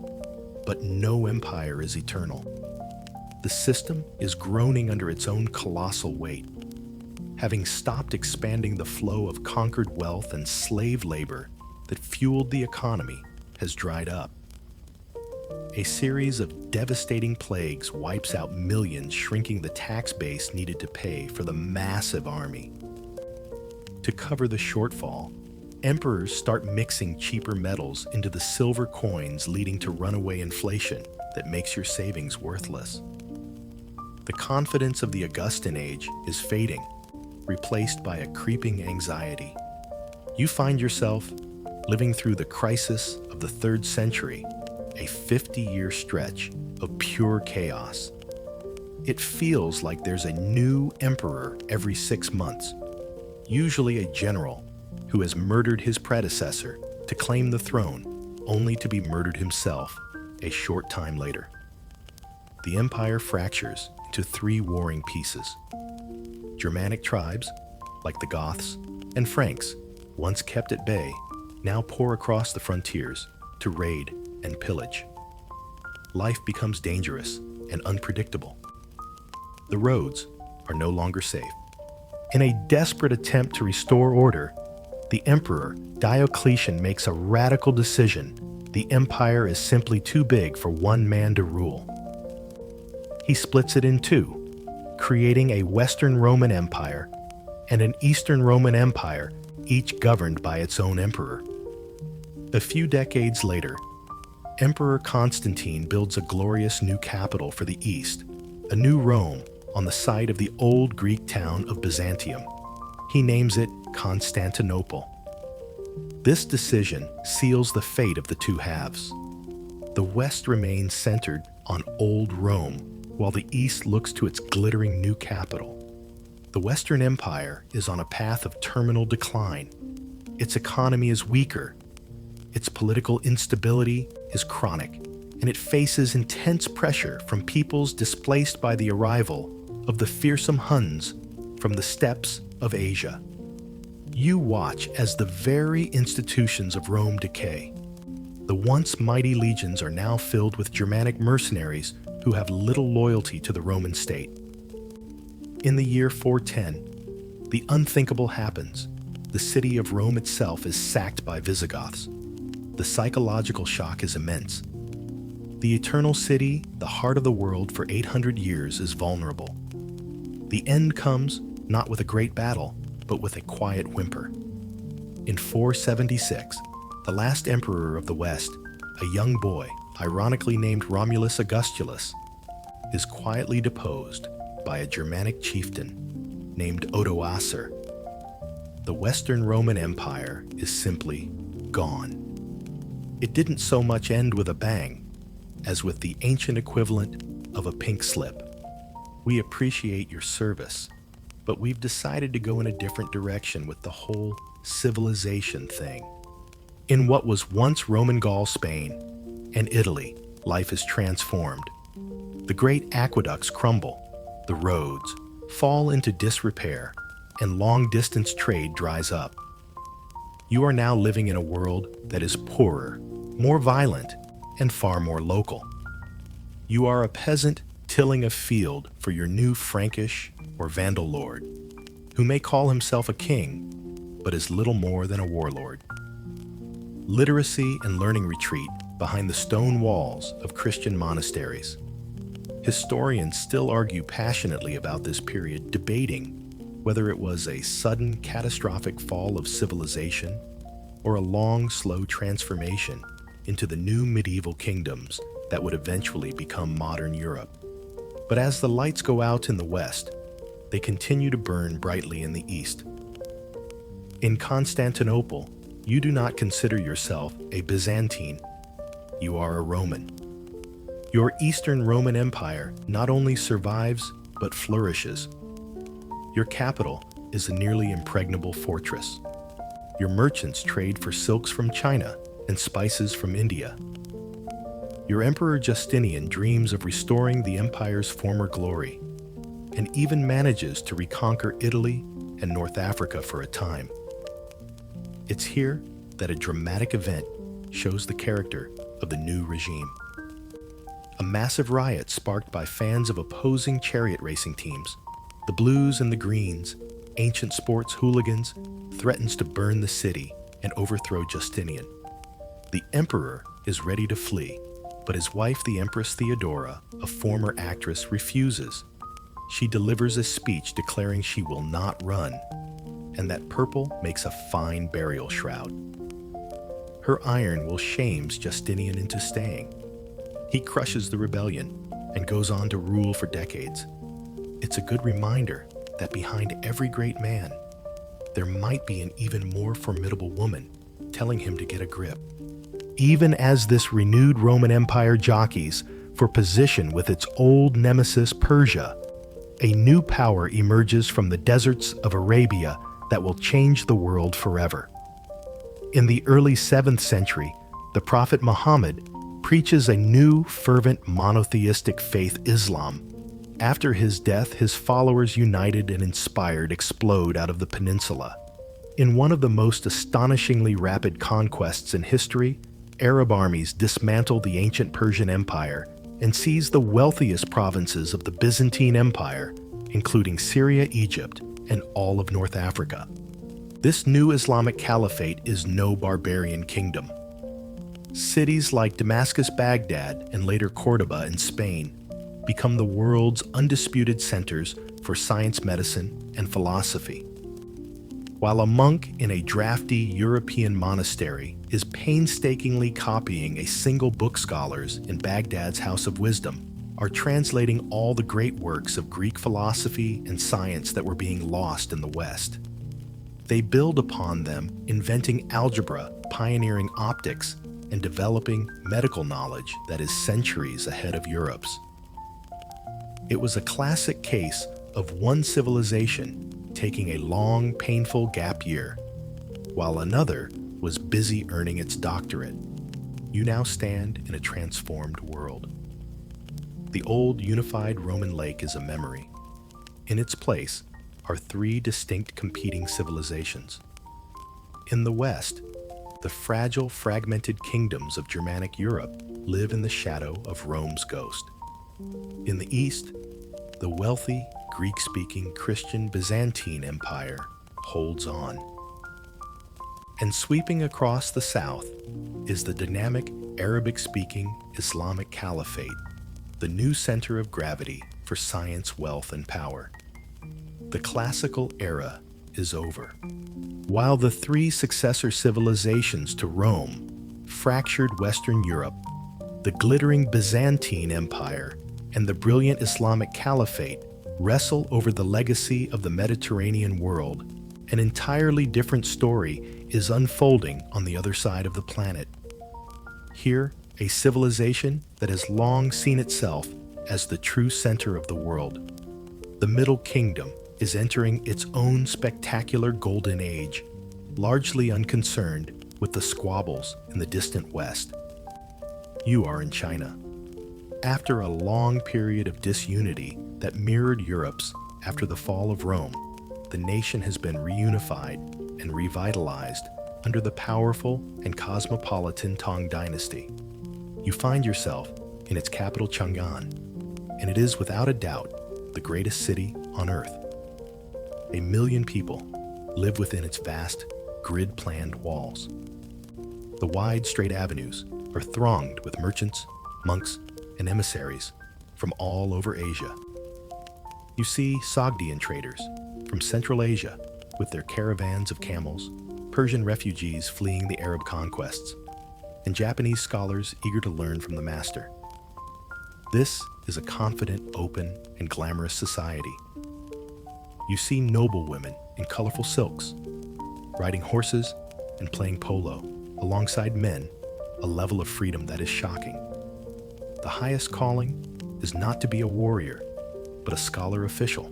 But no empire is eternal. The system is groaning under its own colossal weight. Having stopped expanding, the flow of conquered wealth and slave labor that fueled the economy has dried up. A series of devastating plagues wipes out millions, shrinking the tax base needed to pay for the massive army. To cover the shortfall, emperors start mixing cheaper metals into the silver coins, leading to runaway inflation that makes your savings worthless. The confidence of the Augustan age is fading, replaced by a creeping anxiety. You find yourself living through the crisis of the 3rd century, a 50-year stretch of pure chaos. It feels like there's a new emperor every 6 months, usually a general who has murdered his predecessor to claim the throne, only to be murdered himself a short time later. The empire fractures into three warring pieces. Germanic tribes, like the Goths and Franks, once kept at bay, now pour across the frontiers to raid and pillage. Life becomes dangerous and unpredictable. The roads are no longer safe. In a desperate attempt to restore order, the emperor Diocletian makes a radical decision. The empire is simply too big for one man to rule. He splits it in two, creating a Western Roman Empire and an Eastern Roman Empire, each governed by its own emperor. A few decades later, Emperor Constantine builds a glorious new capital for the East, a new Rome on the site of the old Greek town of Byzantium. He names it Constantinople. This decision seals the fate of the two halves. The West remains centered on old Rome, while the East looks to its glittering new capital. The Western Empire is on a path of terminal decline. Its economy is weaker. Its political instability is chronic, and it faces intense pressure from peoples displaced by the arrival of the fearsome Huns from the steppes of Asia. You watch as the very institutions of Rome decay. The once mighty legions are now filled with Germanic mercenaries who have little loyalty to the Roman state. In the year 410, the unthinkable happens. The city of Rome itself is sacked by Visigoths. The psychological shock is immense. The eternal city, the heart of the world for 800 years, is vulnerable. The end comes not with a great battle, but with a quiet whimper. In 476, the last emperor of the West, a young boy, ironically named Romulus Augustulus, is quietly deposed by a Germanic chieftain named Odoacer. The Western Roman Empire is simply gone. It didn't so much end with a bang as with the ancient equivalent of a pink slip. We appreciate your service, but we've decided to go in a different direction with the whole civilization thing. In what was once Roman Gaul, Spain, and Italy, life is transformed. The great aqueducts crumble, the roads fall into disrepair, and long-distance trade dries up. You are now living in a world that is poorer, more violent, and far more local. You are a peasant tilling a field for your new Frankish or Vandal lord, who may call himself a king, but is little more than a warlord. Literacy and learning retreat behind the stone walls of Christian monasteries. Historians still argue passionately about this period, debating whether it was a sudden, catastrophic fall of civilization or a long, slow transformation into the new medieval kingdoms that would eventually become modern Europe. But as the lights go out in the West, they continue to burn brightly in the East. In Constantinople, you do not consider yourself a Byzantine. You are a Roman. Your Eastern Roman Empire not only survives, but flourishes. Your capital is a nearly impregnable fortress. Your merchants trade for silks from China and spices from India. Your Emperor Justinian dreams of restoring the empire's former glory, and even manages to reconquer Italy and North Africa for a time. It's here that a dramatic event shows the character of the new regime. A massive riot sparked by fans of opposing chariot racing teams, the Blues and the Greens, ancient sports hooligans, threatens to burn the city and overthrow Justinian. The emperor is ready to flee, but his wife, the Empress Theodora, a former actress, refuses. She delivers a speech declaring she will not run, and that purple makes a fine burial shroud. Her iron will shame Justinian into staying. He crushes the rebellion and goes on to rule for decades. It's a good reminder that behind every great man, there might be an even more formidable woman telling him to get a grip. Even as this renewed Roman Empire jockeys for position with its old nemesis Persia, a new power emerges from the deserts of Arabia that will change the world forever. In the early 7th century, the Prophet Muhammad preaches a new, fervent, monotheistic faith, Islam, After his death, his followers united and inspired explode out of the peninsula. In one of the most astonishingly rapid conquests in history, Arab armies dismantled the ancient Persian Empire and seized the wealthiest provinces of the Byzantine Empire, including Syria, Egypt, and all of North Africa. This new Islamic caliphate is no barbarian kingdom. Cities like Damascus, Baghdad, and later Cordoba in Spain become the world's undisputed centers for science, medicine, and philosophy. While a monk in a drafty European monastery is painstakingly copying a single book, scholars in Baghdad's House of Wisdom are translating all the great works of Greek philosophy and science that were being lost in the West. They build upon them, inventing algebra, pioneering optics, and developing medical knowledge that is centuries ahead of Europe's. It was a classic case of one civilization taking a long, painful gap year, while another was busy earning its doctorate. You now stand in a transformed world. The old unified Roman lake is a memory. In its place are three distinct competing civilizations. In the West, the fragile, fragmented kingdoms of Germanic Europe live in the shadow of Rome's ghost. In the East, the wealthy, Greek-speaking Christian Byzantine Empire holds on. And sweeping across the south is the dynamic Arabic-speaking Islamic Caliphate, the new center of gravity for science, wealth, and power. The classical era is over. While the three successor civilizations to Rome fractured Western Europe, the glittering Byzantine Empire and the brilliant Islamic Caliphate wrestle over the legacy of the Mediterranean world. An entirely different story is unfolding on the other side of the planet. Here, a civilization that has long seen itself as the true center of the world. The Middle Kingdom is entering its own spectacular golden age, largely unconcerned with the squabbles in the distant West. You are in China. After a long period of disunity that mirrored Europe's after the fall of Rome, the nation has been reunified and revitalized under the powerful and cosmopolitan Tang dynasty. You find yourself in its capital Chang'an, and it is without a doubt the greatest city on earth. 1 million people live within its vast, grid-planned walls. The wide, straight avenues are thronged with merchants, monks, and emissaries from all over Asia. You see Sogdian traders from Central Asia with their caravans of camels, Persian refugees fleeing the Arab conquests, and Japanese scholars eager to learn from the master. This is a confident, open, and glamorous society. You see noble women in colorful silks, riding horses and playing polo alongside men, a level of freedom that is shocking. The highest calling is not to be a warrior, but a scholar official.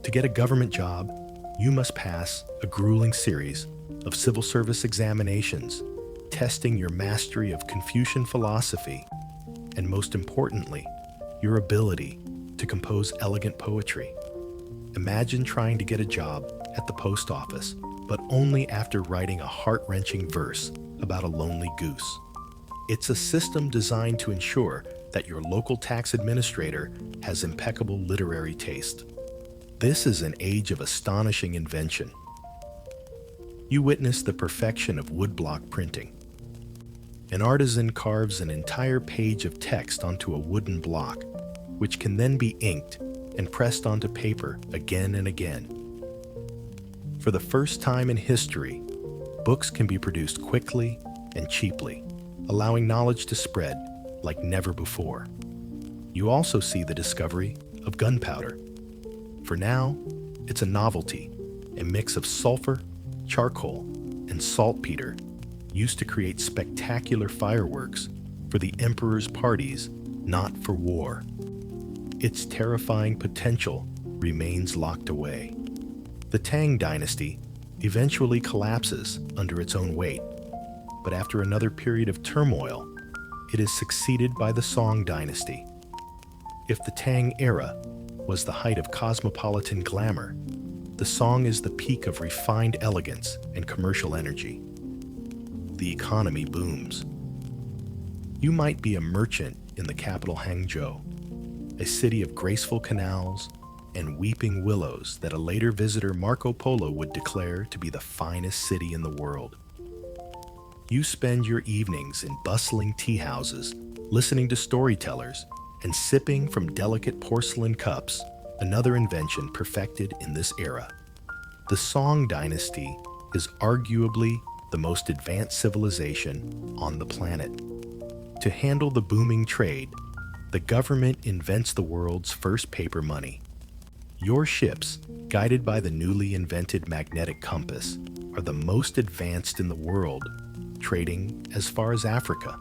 To get a government job, you must pass a grueling series of civil service examinations, testing your mastery of Confucian philosophy, and most importantly, your ability to compose elegant poetry. Imagine trying to get a job at the post office, but only after writing a heart-wrenching verse about a lonely goose. It's a system designed to ensure that your local tax administrator has impeccable literary taste. This is an age of astonishing invention. You witness the perfection of woodblock printing. An artisan carves an entire page of text onto a wooden block, which can then be inked and pressed onto paper again and again. For the first time in history, books can be produced quickly and cheaply, allowing knowledge to spread like never before. You also see the discovery of gunpowder. For now, it's a novelty, a mix of sulfur, charcoal, and saltpeter used to create spectacular fireworks for the emperor's parties, not for war. Its terrifying potential remains locked away. The Tang dynasty eventually collapses under its own weight, but after another period of turmoil, it is succeeded by the Song dynasty. If the Tang era was the height of cosmopolitan glamour, the Song is the peak of refined elegance and commercial energy. The economy booms. You might be a merchant in the capital Hangzhou, a city of graceful canals and weeping willows that a later visitor Marco Polo would declare to be the finest city in the world. You spend your evenings in bustling tea houses, listening to storytellers, and sipping from delicate porcelain cups, another invention perfected in this era. The Song dynasty is arguably the most advanced civilization on the planet. To handle the booming trade, the government invents the world's first paper money. Your ships, guided by the newly invented magnetic compass, are the most advanced in the world, trading as far as Africa.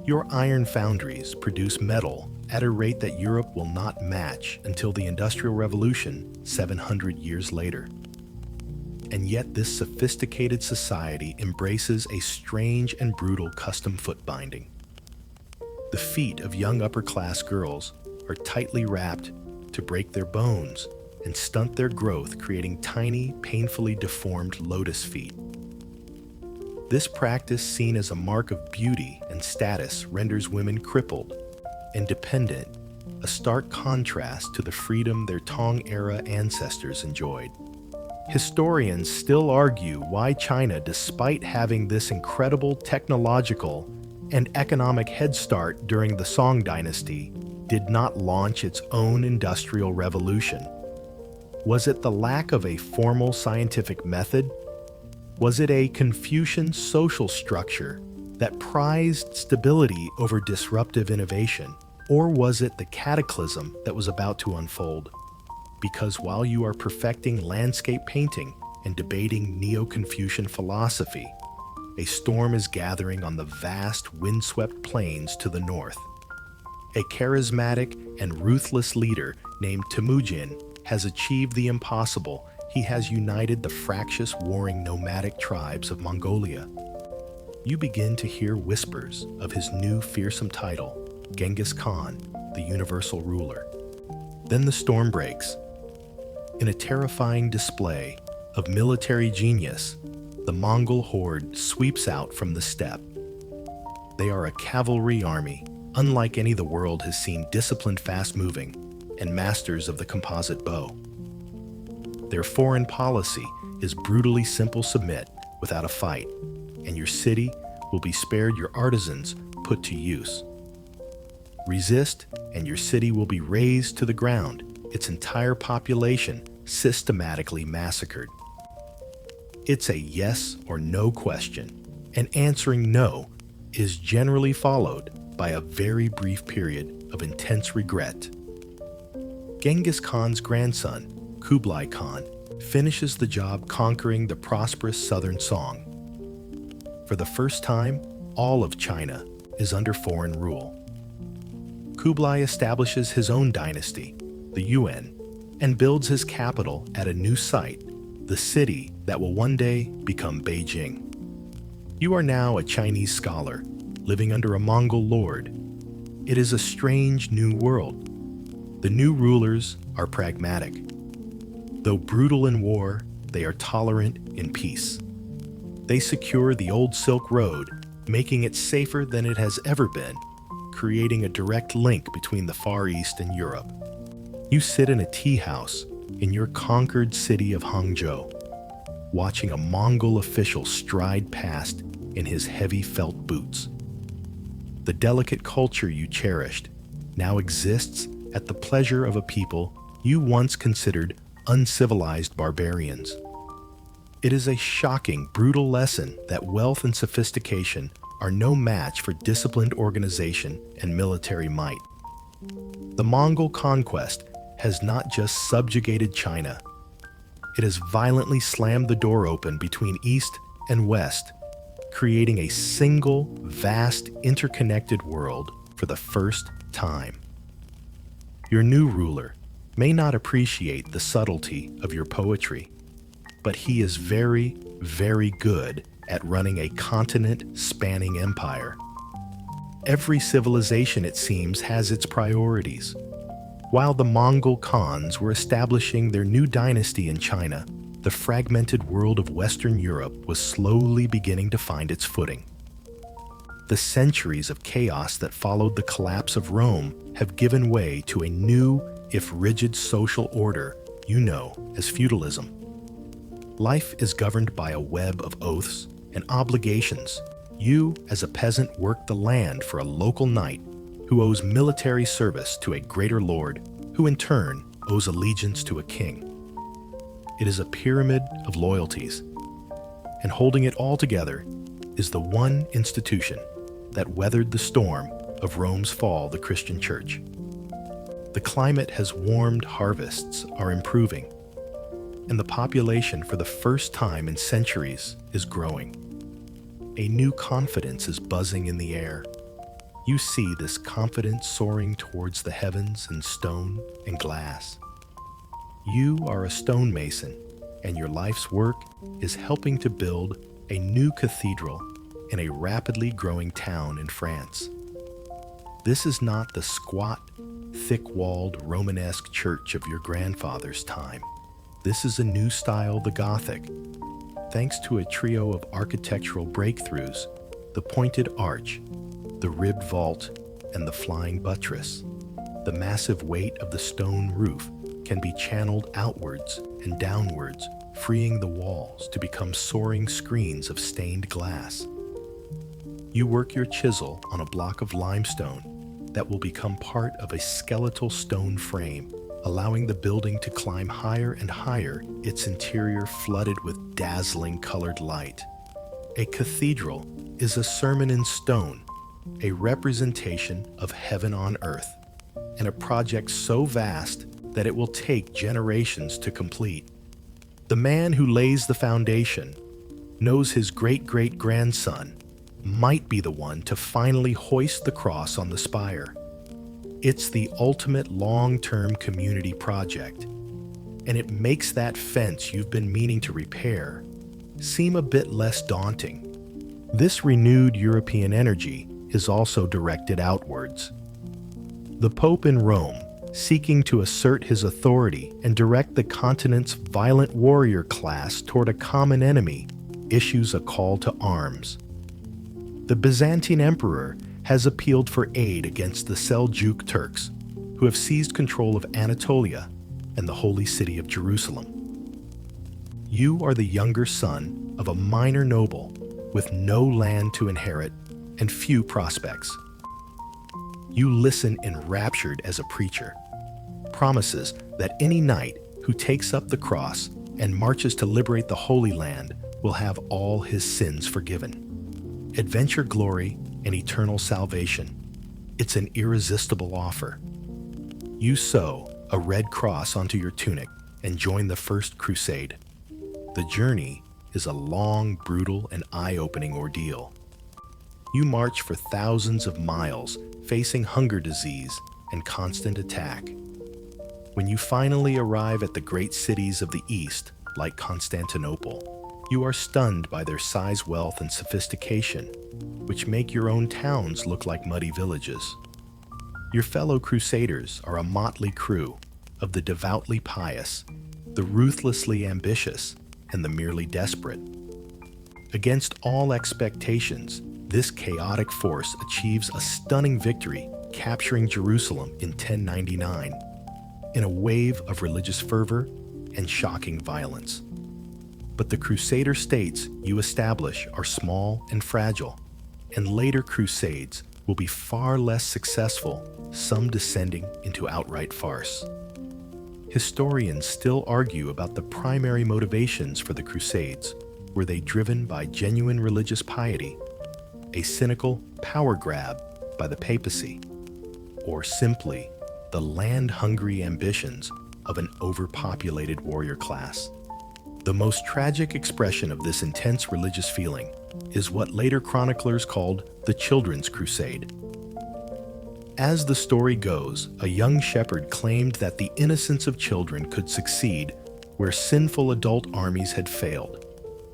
Your iron foundries produce metal at a rate that Europe will not match until the Industrial Revolution 700 years later. And yet this sophisticated society embraces a strange and brutal custom foot binding. The feet of young upper-class girls are tightly wrapped to break their bones and stunt their growth, creating tiny, painfully deformed lotus feet. This practice, seen as a mark of beauty and status, renders women crippled and dependent, a stark contrast to the freedom their Tang-era ancestors enjoyed. Historians still argue why China, despite having this incredible technological and economic head start during the Song dynasty, did not launch its own industrial revolution. Was it the lack of a formal scientific method? Was it a Confucian social structure that prized stability over disruptive innovation? Or was it the cataclysm that was about to unfold? Because while you are perfecting landscape painting and debating Neo-Confucian philosophy, a storm is gathering on the vast windswept plains to the north. A charismatic and ruthless leader named Temujin has achieved the impossible. He has united the fractious, warring nomadic tribes of Mongolia. You begin to hear whispers of his new fearsome title, Genghis Khan, the universal ruler. Then the storm breaks. In a terrifying display of military genius, the Mongol horde sweeps out from the steppe. They are a cavalry army, unlike any the world has seen, disciplined, fast-moving, and masters of the composite bow. Their foreign policy is brutally simple: submit without a fight, and your city will be spared, your artisans put to use. Resist, and your city will be razed to the ground, its entire population systematically massacred. It's a yes or no question, and answering no is generally followed by a very brief period of intense regret. Genghis Khan's grandson, Kublai Khan, finishes the job, conquering the prosperous southern Song. For the first time, all of China is under foreign rule. Kublai establishes his own dynasty, the Yuan, and builds his capital at a new site, the city that will one day become Beijing. You are now a Chinese scholar, living under a Mongol lord. It is a strange new world. The new rulers are pragmatic. Though brutal in war, they are tolerant in peace. They secure the old Silk Road, making it safer than it has ever been, creating a direct link between the Far East and Europe. You sit in a tea house in your conquered city of Hangzhou, watching a Mongol official stride past in his heavy felt boots. The delicate culture you cherished now exists at the pleasure of a people you once considered uncivilized barbarians. It is a shocking, brutal lesson that wealth and sophistication are no match for disciplined organization and military might. The Mongol conquest has not just subjugated China, it has violently slammed the door open between East and West, creating a single, vast, interconnected world for the first time. Your new ruler may not appreciate the subtlety of your poetry, but he is very, very good at running a continent-spanning empire. Every civilization, it seems, has its priorities. While the Mongol Khans were establishing their new dynasty in China, the fragmented world of Western Europe was slowly beginning to find its footing. The centuries of chaos that followed the collapse of Rome have given way to a new, if rigid, social order you know as feudalism. Life is governed by a web of oaths and obligations. You, as a peasant, work the land for a local knight who owes military service to a greater lord, who in turn owes allegiance to a king. It is a pyramid of loyalties, and holding it all together is the one institution that weathered the storm of Rome's fall, the Christian Church. The climate has warmed, harvests are improving, and the population for the first time in centuries is growing. A new confidence is buzzing in the air. You see this confidence soaring towards the heavens in stone and glass. You are a stonemason, and your life's work is helping to build a new cathedral in a rapidly growing town in France. This is not the squat, thick-walled Romanesque church of your grandfather's time. This is a new style, the Gothic. Thanks to a trio of architectural breakthroughs, the pointed arch, the ribbed vault, and the flying buttress, the massive weight of the stone roof can be channeled outwards and downwards, freeing the walls to become soaring screens of stained glass. You work your chisel on a block of limestone that will become part of a skeletal stone frame, allowing the building to climb higher and higher, its interior flooded with dazzling colored light. A cathedral is a sermon in stone, a representation of heaven on earth, and a project so vast that it will take generations to complete. The man who lays the foundation knows his great-great-grandson might be the one to finally hoist the cross on the spire. It's the ultimate long-term community project, and it makes that fence you've been meaning to repair seem a bit less daunting. This renewed European energy is also directed outwards. The Pope in Rome, seeking to assert his authority and direct the continent's violent warrior class toward a common enemy, issues a call to arms. The Byzantine emperor has appealed for aid against the Seljuk Turks, who have seized control of Anatolia and the holy city of Jerusalem. You are the younger son of a minor noble with no land to inherit and few prospects. You listen enraptured as a preacher, promises that any knight who takes up the cross and marches to liberate the Holy Land will have all his sins forgiven. Adventure, glory, and eternal salvation. It's an irresistible offer. You sew a red cross onto your tunic and join the first crusade. The journey is a long, brutal, and eye-opening ordeal. You march for thousands of miles, facing hunger, disease, and constant attack. When you finally arrive at the great cities of the East, like Constantinople, you are stunned by their size, wealth, and sophistication, which make your own towns look like muddy villages. Your fellow Crusaders are a motley crew of the devoutly pious, the ruthlessly ambitious, and the merely desperate. Against all expectations, this chaotic force achieves a stunning victory, capturing Jerusalem in 1099, in a wave of religious fervor and shocking violence. But the Crusader states you establish are small and fragile, and later crusades will be far less successful, some descending into outright farce. Historians still argue about the primary motivations for the Crusades. Were they driven by genuine religious piety, a cynical power grab by the papacy, or simply the land-hungry ambitions of an overpopulated warrior class? The most tragic expression of this intense religious feeling is what later chroniclers called the Children's Crusade. As the story goes, a young shepherd claimed that the innocence of children could succeed where sinful adult armies had failed.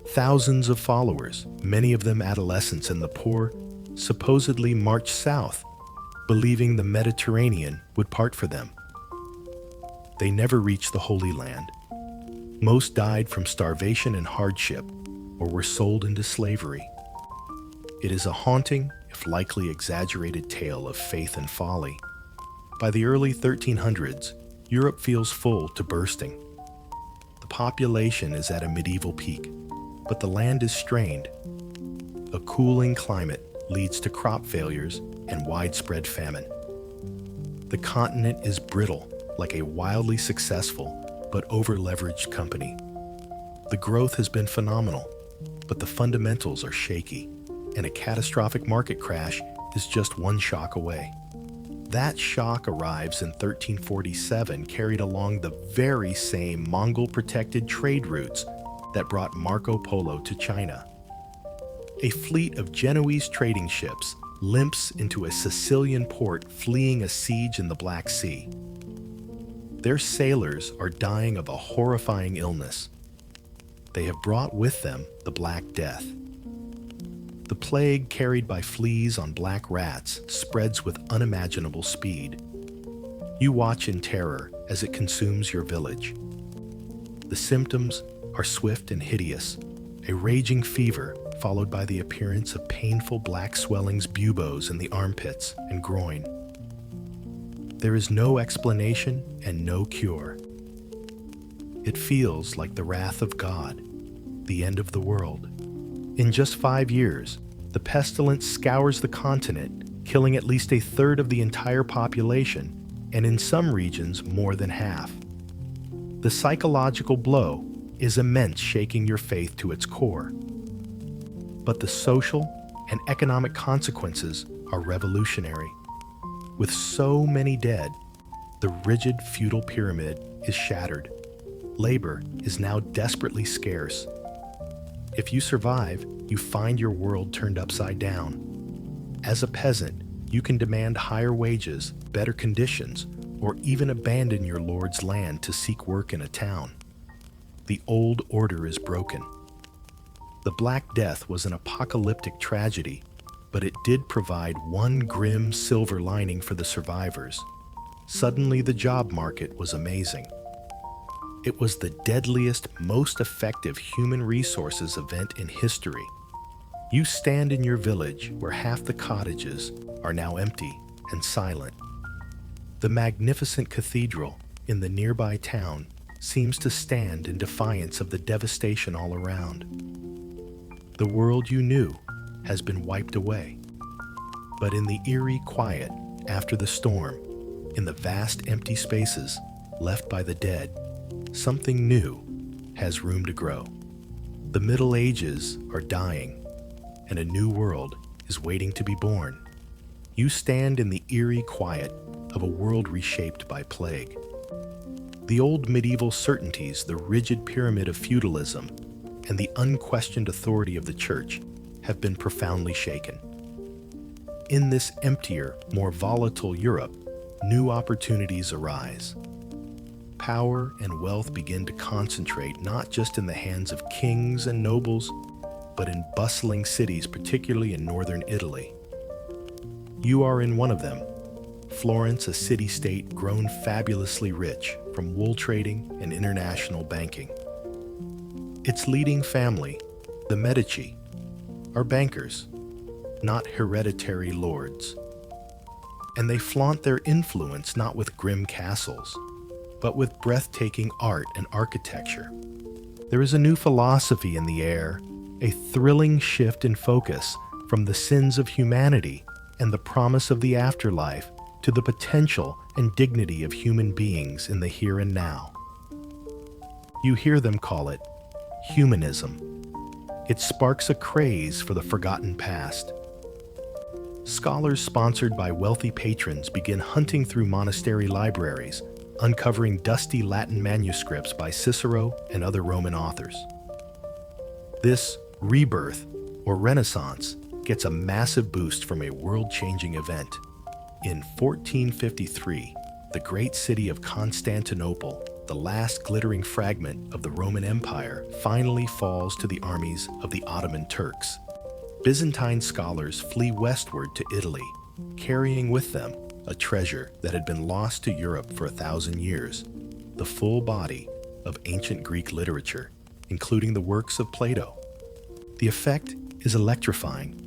Thousands of followers, many of them adolescents and the poor, supposedly marched south, believing the Mediterranean would part for them. They never reached the Holy Land. Most died from starvation and hardship, or were sold into slavery. It is a haunting, if likely exaggerated tale of faith and folly. By the early 1300s, Europe feels full to bursting. The population is at a medieval peak, but the land is strained. A cooling climate leads to crop failures and widespread famine. The continent is brittle, like a wildly successful but over-leveraged company. The growth has been phenomenal, but the fundamentals are shaky, and a catastrophic market crash is just one shock away. That shock arrives in 1347, carried along the very same Mongol-protected trade routes that brought Marco Polo to China. A fleet of Genoese trading ships limps into a Sicilian port fleeing a siege in the Black Sea. Their sailors are dying of a horrifying illness. They have brought with them the Black Death. The plague carried by fleas on black rats spreads with unimaginable speed. You watch in terror as it consumes your village. The symptoms are swift and hideous, a raging fever followed by the appearance of painful black swellings, buboes in the armpits and groin. There is no explanation and no cure. It feels like the wrath of God, the end of the world. In just 5 years, the pestilence scours the continent, killing at least a third of the entire population, and in some regions, more than half. The psychological blow is immense, shaking your faith to its core. But the social and economic consequences are revolutionary. With so many dead, the rigid feudal pyramid is shattered. Labor is now desperately scarce. If you survive, you find your world turned upside down. As a peasant, you can demand higher wages, better conditions, or even abandon your lord's land to seek work in a town. The old order is broken. The Black Death was an apocalyptic tragedy, but it did provide one grim silver lining for the survivors. Suddenly, the job market was amazing. It was the deadliest, most effective human resources event in history. You stand in your village where half the cottages are now empty and silent. The magnificent cathedral in the nearby town seems to stand in defiance of the devastation all around. The world you knew has been wiped away. But in the eerie quiet after the storm, in the vast empty spaces left by the dead, something new has room to grow. The Middle Ages are dying, and a new world is waiting to be born. You stand in the eerie quiet of a world reshaped by plague. The old medieval certainties, the rigid pyramid of feudalism, and the unquestioned authority of the church have been profoundly shaken. In this emptier, more volatile Europe, new opportunities arise. Power and wealth begin to concentrate not just in the hands of kings and nobles, but in bustling cities, particularly in northern Italy. You are in one of them. Florence, a city-state grown fabulously rich from wool trading and international banking. Its leading family, the Medici, are bankers, not hereditary lords. And they flaunt their influence not with grim castles, but with breathtaking art and architecture. There is a new philosophy in the air, a thrilling shift in focus from the sins of humanity and the promise of the afterlife to the potential and dignity of human beings in the here and now. You hear them call it humanism. It sparks a craze for the forgotten past. Scholars sponsored by wealthy patrons begin hunting through monastery libraries, uncovering dusty Latin manuscripts by Cicero and other Roman authors. This rebirth, or Renaissance, gets a massive boost from a world-changing event. In 1453, the great city of Constantinople, the last glittering fragment of the Roman Empire, finally falls to the armies of the Ottoman Turks. Byzantine scholars flee westward to Italy, carrying with them a treasure that had been lost to Europe for 1,000 years, the full body of ancient Greek literature, including the works of Plato. The effect is electrifying.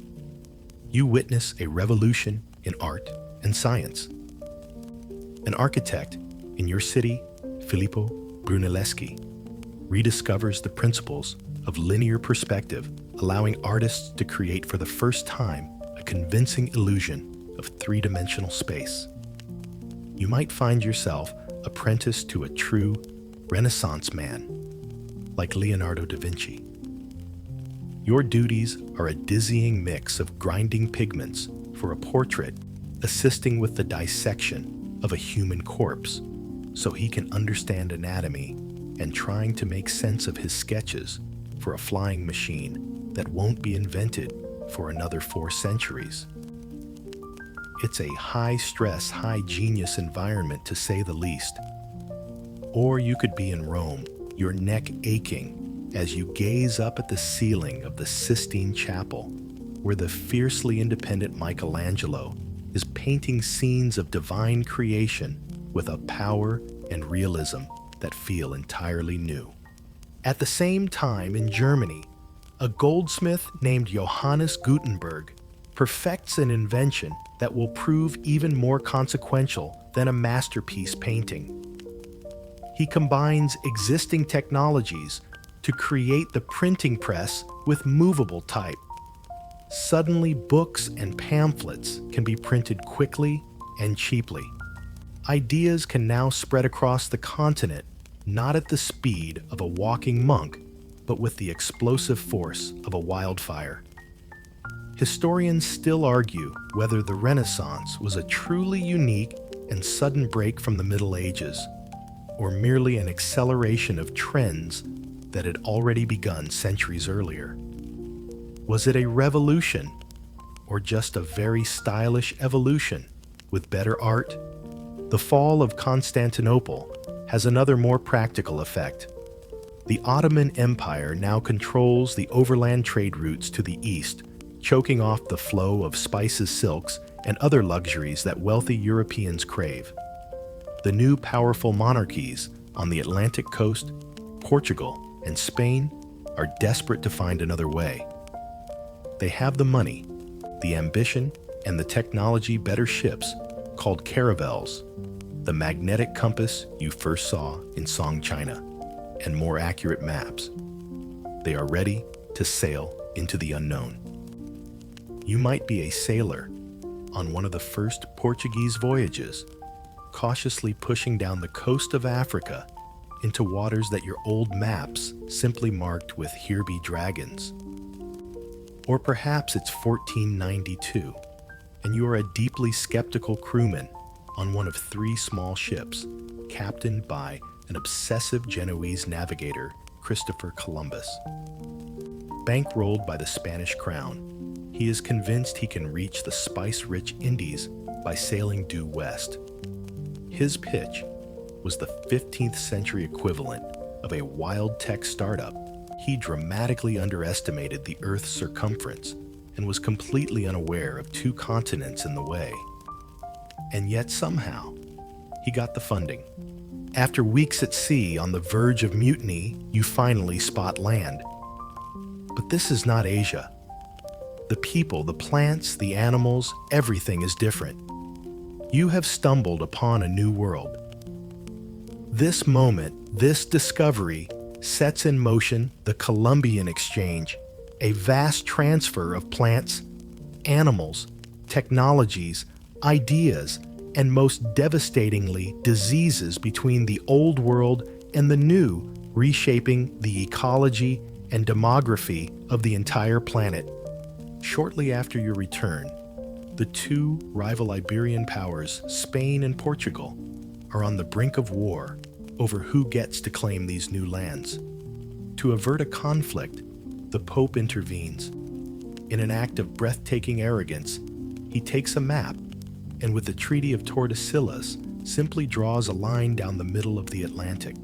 You witness a revolution in art and science. An architect in your city, Filippo Brunelleschi, rediscovers the principles of linear perspective, allowing artists to create for the first time a convincing illusion of three-dimensional space. You might find yourself apprenticed to a true Renaissance man, like Leonardo da Vinci. Your duties are a dizzying mix of grinding pigments for a portrait, assisting with the dissection of a human corpse so he can understand anatomy, and trying to make sense of his sketches for a flying machine that won't be invented for another 4 centuries. It's a high-stress, high-genius environment, to say the least. Or you could be in Rome, your neck aching as you gaze up at the ceiling of the Sistine Chapel, where the fiercely independent Michelangelo is painting scenes of divine creation with a power and realism that feel entirely new. At the same time, in Germany, a goldsmith named Johannes Gutenberg perfects an invention that will prove even more consequential than a masterpiece painting. He combines existing technologies to create the printing press with movable type. Suddenly, books and pamphlets can be printed quickly and cheaply. Ideas can now spread across the continent, not at the speed of a walking monk, but with the explosive force of a wildfire. Historians still argue whether the Renaissance was a truly unique and sudden break from the Middle Ages, or merely an acceleration of trends that had already begun centuries earlier. Was it a revolution, or just a very stylish evolution with better art? The fall of Constantinople has another more practical effect. The Ottoman Empire now controls the overland trade routes to the east, choking off the flow of spices, silks, and other luxuries that wealthy Europeans crave. The new powerful monarchies on the Atlantic coast, Portugal, and Spain are desperate to find another way. They have the money, the ambition, and the technology-better ships called caravels, the magnetic compass you first saw in Song, China, and more accurate maps. They are ready to sail into the unknown. You might be a sailor on one of the first Portuguese voyages, cautiously pushing down the coast of Africa into waters that your old maps simply marked with "Here be dragons." Or perhaps it's 1492, and you are a deeply skeptical crewman on one of 3 small ships, captained by an obsessive Genoese navigator, Christopher Columbus. Bankrolled by the Spanish crown, he is convinced he can reach the spice-rich Indies by sailing due west. His pitch was the 15th century equivalent of a wild tech startup. He dramatically underestimated the Earth's circumference and was completely unaware of 2 continents in the way. And yet somehow, he got the funding. After weeks at sea on the verge of mutiny, you finally spot land. But this is not Asia. The people, the plants, the animals, everything is different. You have stumbled upon a new world. This moment, this discovery, sets in motion the Columbian Exchange, a vast transfer of plants, animals, technologies, ideas, and most devastatingly, diseases between the old world and the new, reshaping the ecology and demography of the entire planet. Shortly after your return, the 2 rival Iberian powers, Spain and Portugal, are on the brink of war over who gets to claim these new lands. To avert a conflict, the Pope intervenes. In an act of breathtaking arrogance, he takes a map and with the Treaty of Tordesillas simply draws a line down the middle of the Atlantic.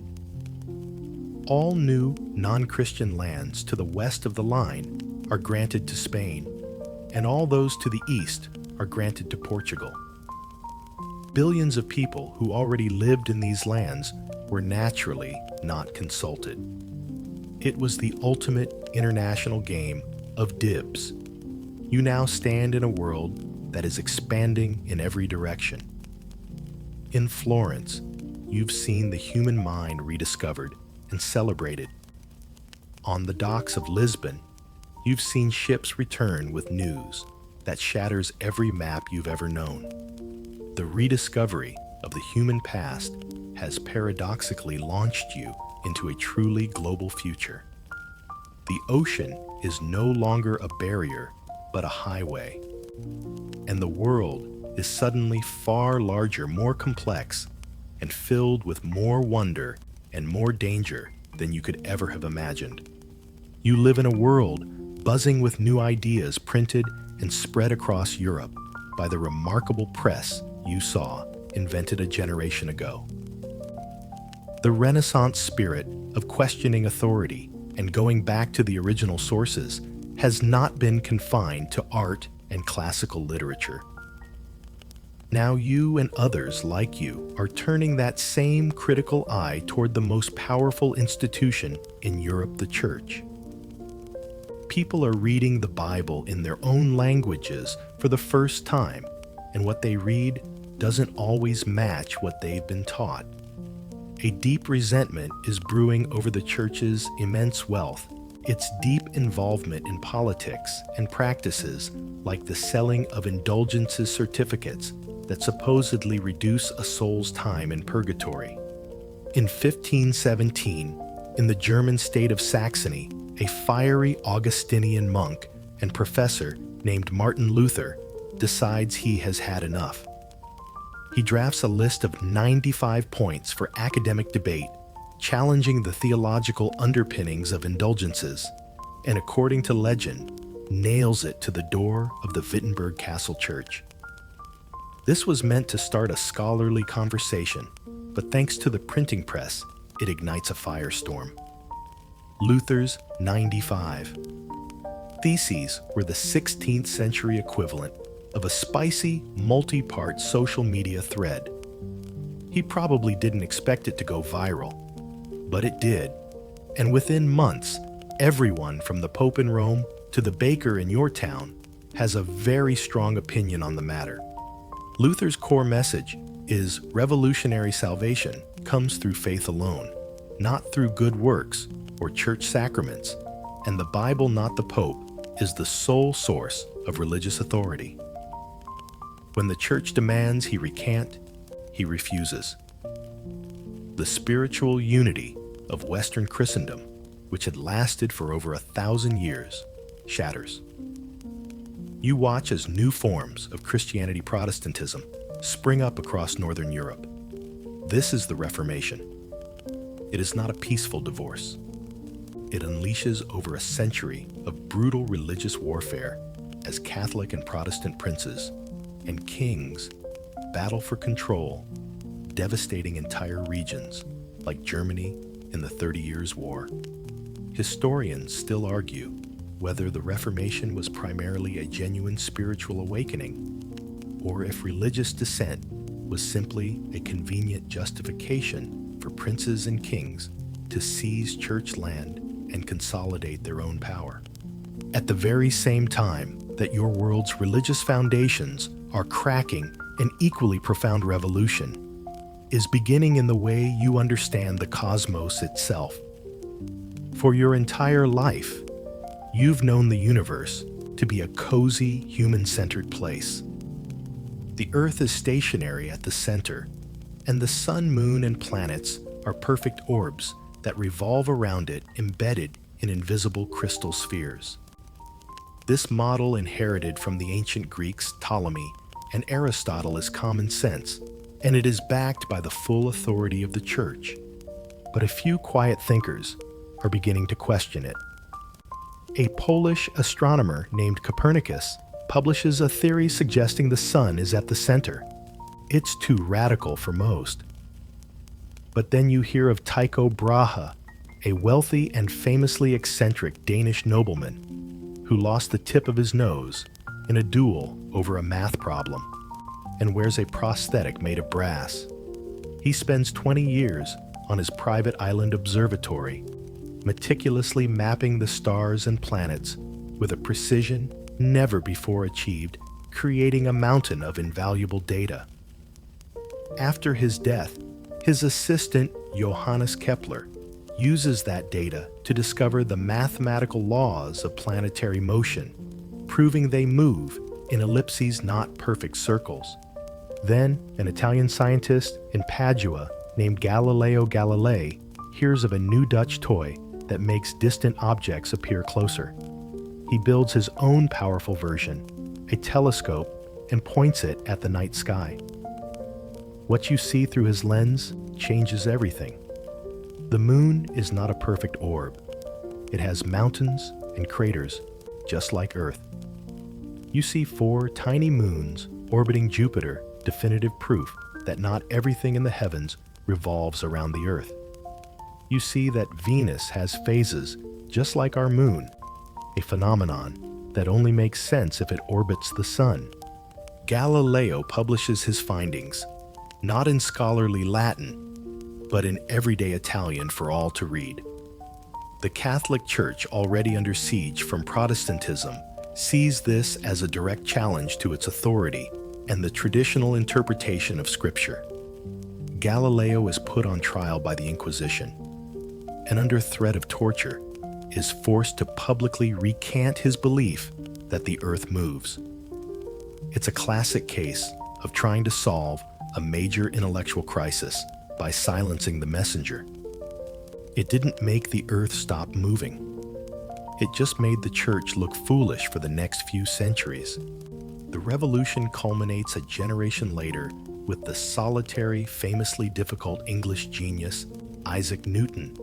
All new non-Christian lands to the west of the line are granted to Spain, and all those to the east are granted to Portugal. Billions of people who already lived in these lands were naturally not consulted. It was the ultimate international game of dibs. You now stand in a world that is expanding in every direction. In Florence, you've seen the human mind rediscovered and celebrated. On the docks of Lisbon, you've seen ships return with news that shatters every map you've ever known. The rediscovery of the human past has paradoxically launched you into a truly global future. The ocean is no longer a barrier, but a highway. And the world is suddenly far larger, more complex, and filled with more wonder and more danger than you could ever have imagined. You live in a world buzzing with new ideas printed and spread across Europe by the remarkable press you saw invented a generation ago. The Renaissance spirit of questioning authority and going back to the original sources has not been confined to art and classical literature. Now you and others like you are turning that same critical eye toward the most powerful institution in Europe, the Church. People are reading the Bible in their own languages for the first time, and what they read doesn't always match what they've been taught. A deep resentment is brewing over the Church's immense wealth, its deep involvement in politics and practices like the selling of indulgences certificates that supposedly reduce a soul's time in purgatory. In 1517, in the German state of Saxony, a fiery Augustinian monk and professor named Martin Luther decides he has had enough. He drafts a list of 95 points for academic debate, challenging the theological underpinnings of indulgences, and according to legend, nails it to the door of the Wittenberg Castle Church. This was meant to start a scholarly conversation, but thanks to the printing press, it ignites a firestorm. Luther's 95 Theses were the 16th century equivalent of a spicy, multi-part social media thread. He probably didn't expect it to go viral, but it did. And within months, everyone from the Pope in Rome to the baker in your town has a very strong opinion on the matter. Luther's core message is revolutionary salvation comes through faith alone, not through good works or church sacraments, and the Bible, not the Pope, is the sole source of religious authority. When the Church demands he recant, he refuses. The spiritual unity of Western Christendom, which had lasted for over 1,000 years, shatters. You watch as new forms of Christianity Protestantism spring up across Northern Europe. This is the Reformation. It is not a peaceful divorce. It unleashes over a century of brutal religious warfare as Catholic and Protestant princes and kings battle for control, devastating entire regions like Germany in the 30 Years' War. Historians still argue whether the Reformation was primarily a genuine spiritual awakening, or if religious dissent was simply a convenient justification for princes and kings to seize church land and consolidate their own power. At the very same time that your world's religious foundations are cracking, an equally profound revolution is beginning in the way you understand the cosmos itself. For your entire life, you've known the universe to be a cozy, human-centered place. The Earth is stationary at the center, and the sun, moon, and planets are perfect orbs that revolve around it, embedded in invisible crystal spheres. This model, inherited from the ancient Greeks Ptolemy and Aristotle, is common sense, and it is backed by the full authority of the Church. But a few quiet thinkers are beginning to question it. A Polish astronomer named Copernicus publishes a theory suggesting the sun is at the center. It's too radical for most. But then you hear of Tycho Brahe, a wealthy and famously eccentric Danish nobleman who lost the tip of his nose in a duel over a math problem and wears a prosthetic made of brass. He spends 20 years on his private island observatory, meticulously mapping the stars and planets with a precision never before achieved, creating a mountain of invaluable data. After his death, his assistant, Johannes Kepler, uses that data to discover the mathematical laws of planetary motion, proving they move in ellipses, not perfect circles. Then, an Italian scientist in Padua named Galileo Galilei hears of a new Dutch toy that makes distant objects appear closer. He builds his own powerful version, a telescope, and points it at the night sky. What you see through his lens changes everything. The moon is not a perfect orb. It has mountains and craters, just like Earth. You see 4 tiny moons orbiting Jupiter, definitive proof that not everything in the heavens revolves around the Earth. You see that Venus has phases, just like our moon, a phenomenon that only makes sense if it orbits the sun. Galileo publishes his findings, not in scholarly Latin, but in everyday Italian for all to read. The Catholic Church, already under siege from Protestantism, sees this as a direct challenge to its authority and the traditional interpretation of Scripture. Galileo is put on trial by the Inquisition, and under threat of torture, is forced to publicly recant his belief that the earth moves. It's a classic case of trying to solve a major intellectual crisis by silencing the messenger. It didn't make the earth stop moving. It just made the church look foolish for the next few centuries. The revolution culminates a generation later with the solitary, famously difficult English genius, Isaac Newton.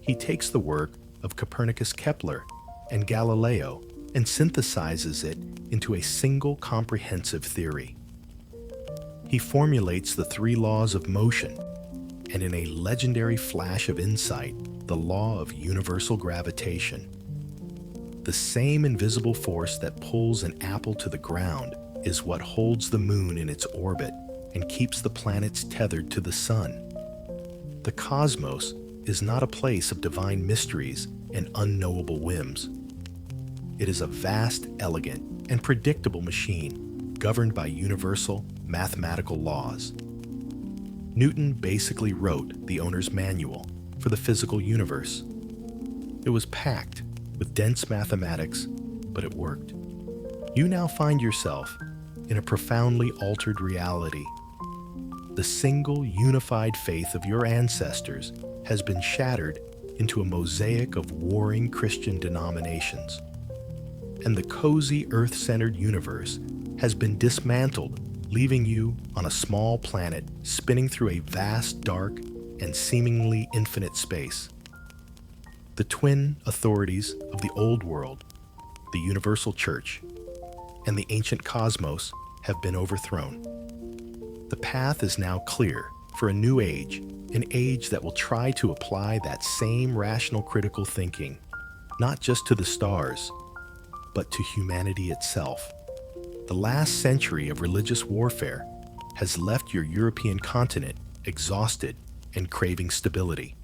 He takes the work of Copernicus, Kepler, and Galileo and synthesizes it into a single comprehensive theory. He formulates the 3 laws of motion, and in a legendary flash of insight, the law of universal gravitation. The same invisible force that pulls an apple to the ground is what holds the moon in its orbit and keeps the planets tethered to the sun. The cosmos is not a place of divine mysteries and unknowable whims. It is a vast, elegant, and predictable machine governed by universal mathematical laws. Newton basically wrote the owner's manual for the physical universe. It was packed with dense mathematics, but it worked. You now find yourself in a profoundly altered reality. The single unified faith of your ancestors has been shattered into a mosaic of warring Christian denominations. And the cozy earth-centered universe has been dismantled, leaving you on a small planet spinning through a vast, dark, and seemingly infinite space. The twin authorities of the old world, the universal church, and the ancient cosmos have been overthrown. The path is now clear for a new age, an age that will try to apply that same rational critical thinking, not just to the stars, but to humanity itself. The last century of religious warfare has left your European continent exhausted and craving stability.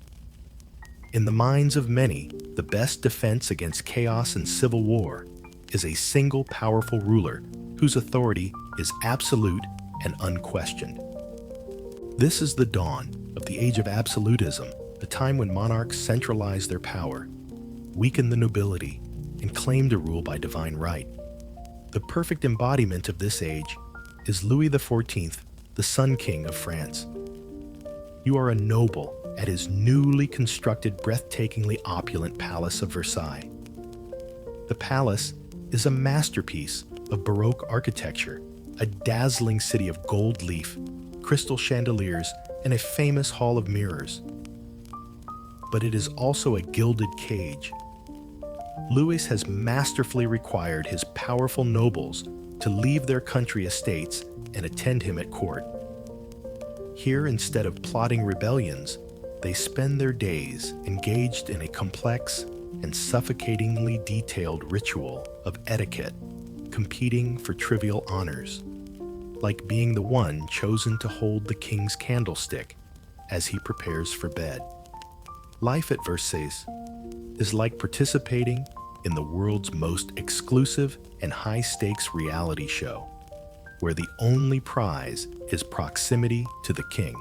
In the minds of many, the best defense against chaos and civil war is a single powerful ruler whose authority is absolute and unquestioned. This is the dawn of the age of absolutism, a time when monarchs centralize their power, weaken the nobility, and claim to rule by divine right. The perfect embodiment of this age is Louis XIV, the Sun King of France. You are a noble at his newly constructed, breathtakingly opulent Palace of Versailles. The palace is a masterpiece of Baroque architecture, a dazzling city of gold leaf, crystal chandeliers, and a famous hall of mirrors. But it is also a gilded cage. Louis has masterfully required his powerful nobles to leave their country estates and attend him at court. Here, instead of plotting rebellions, they spend their days engaged in a complex and suffocatingly detailed ritual of etiquette, competing for trivial honors, like being the one chosen to hold the king's candlestick as he prepares for bed. Life at Versailles is like participating in the world's most exclusive and high-stakes reality show, where the only prize is proximity to the king.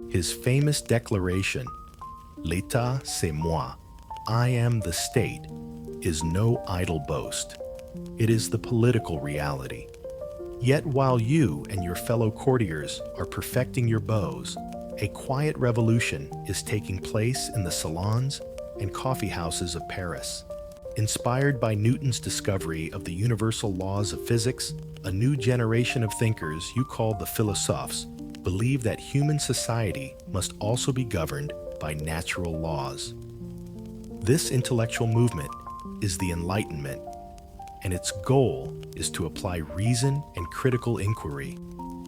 His famous declaration, "L'État c'est moi," I am the state, is no idle boast. It is the political reality. Yet while you and your fellow courtiers are perfecting your bows, a quiet revolution is taking place in the salons and coffee houses of Paris. Inspired by Newton's discovery of the universal laws of physics, a new generation of thinkers you call the Philosophers believe that human society must also be governed by natural laws. This intellectual movement is the Enlightenment, and its goal is to apply reason and critical inquiry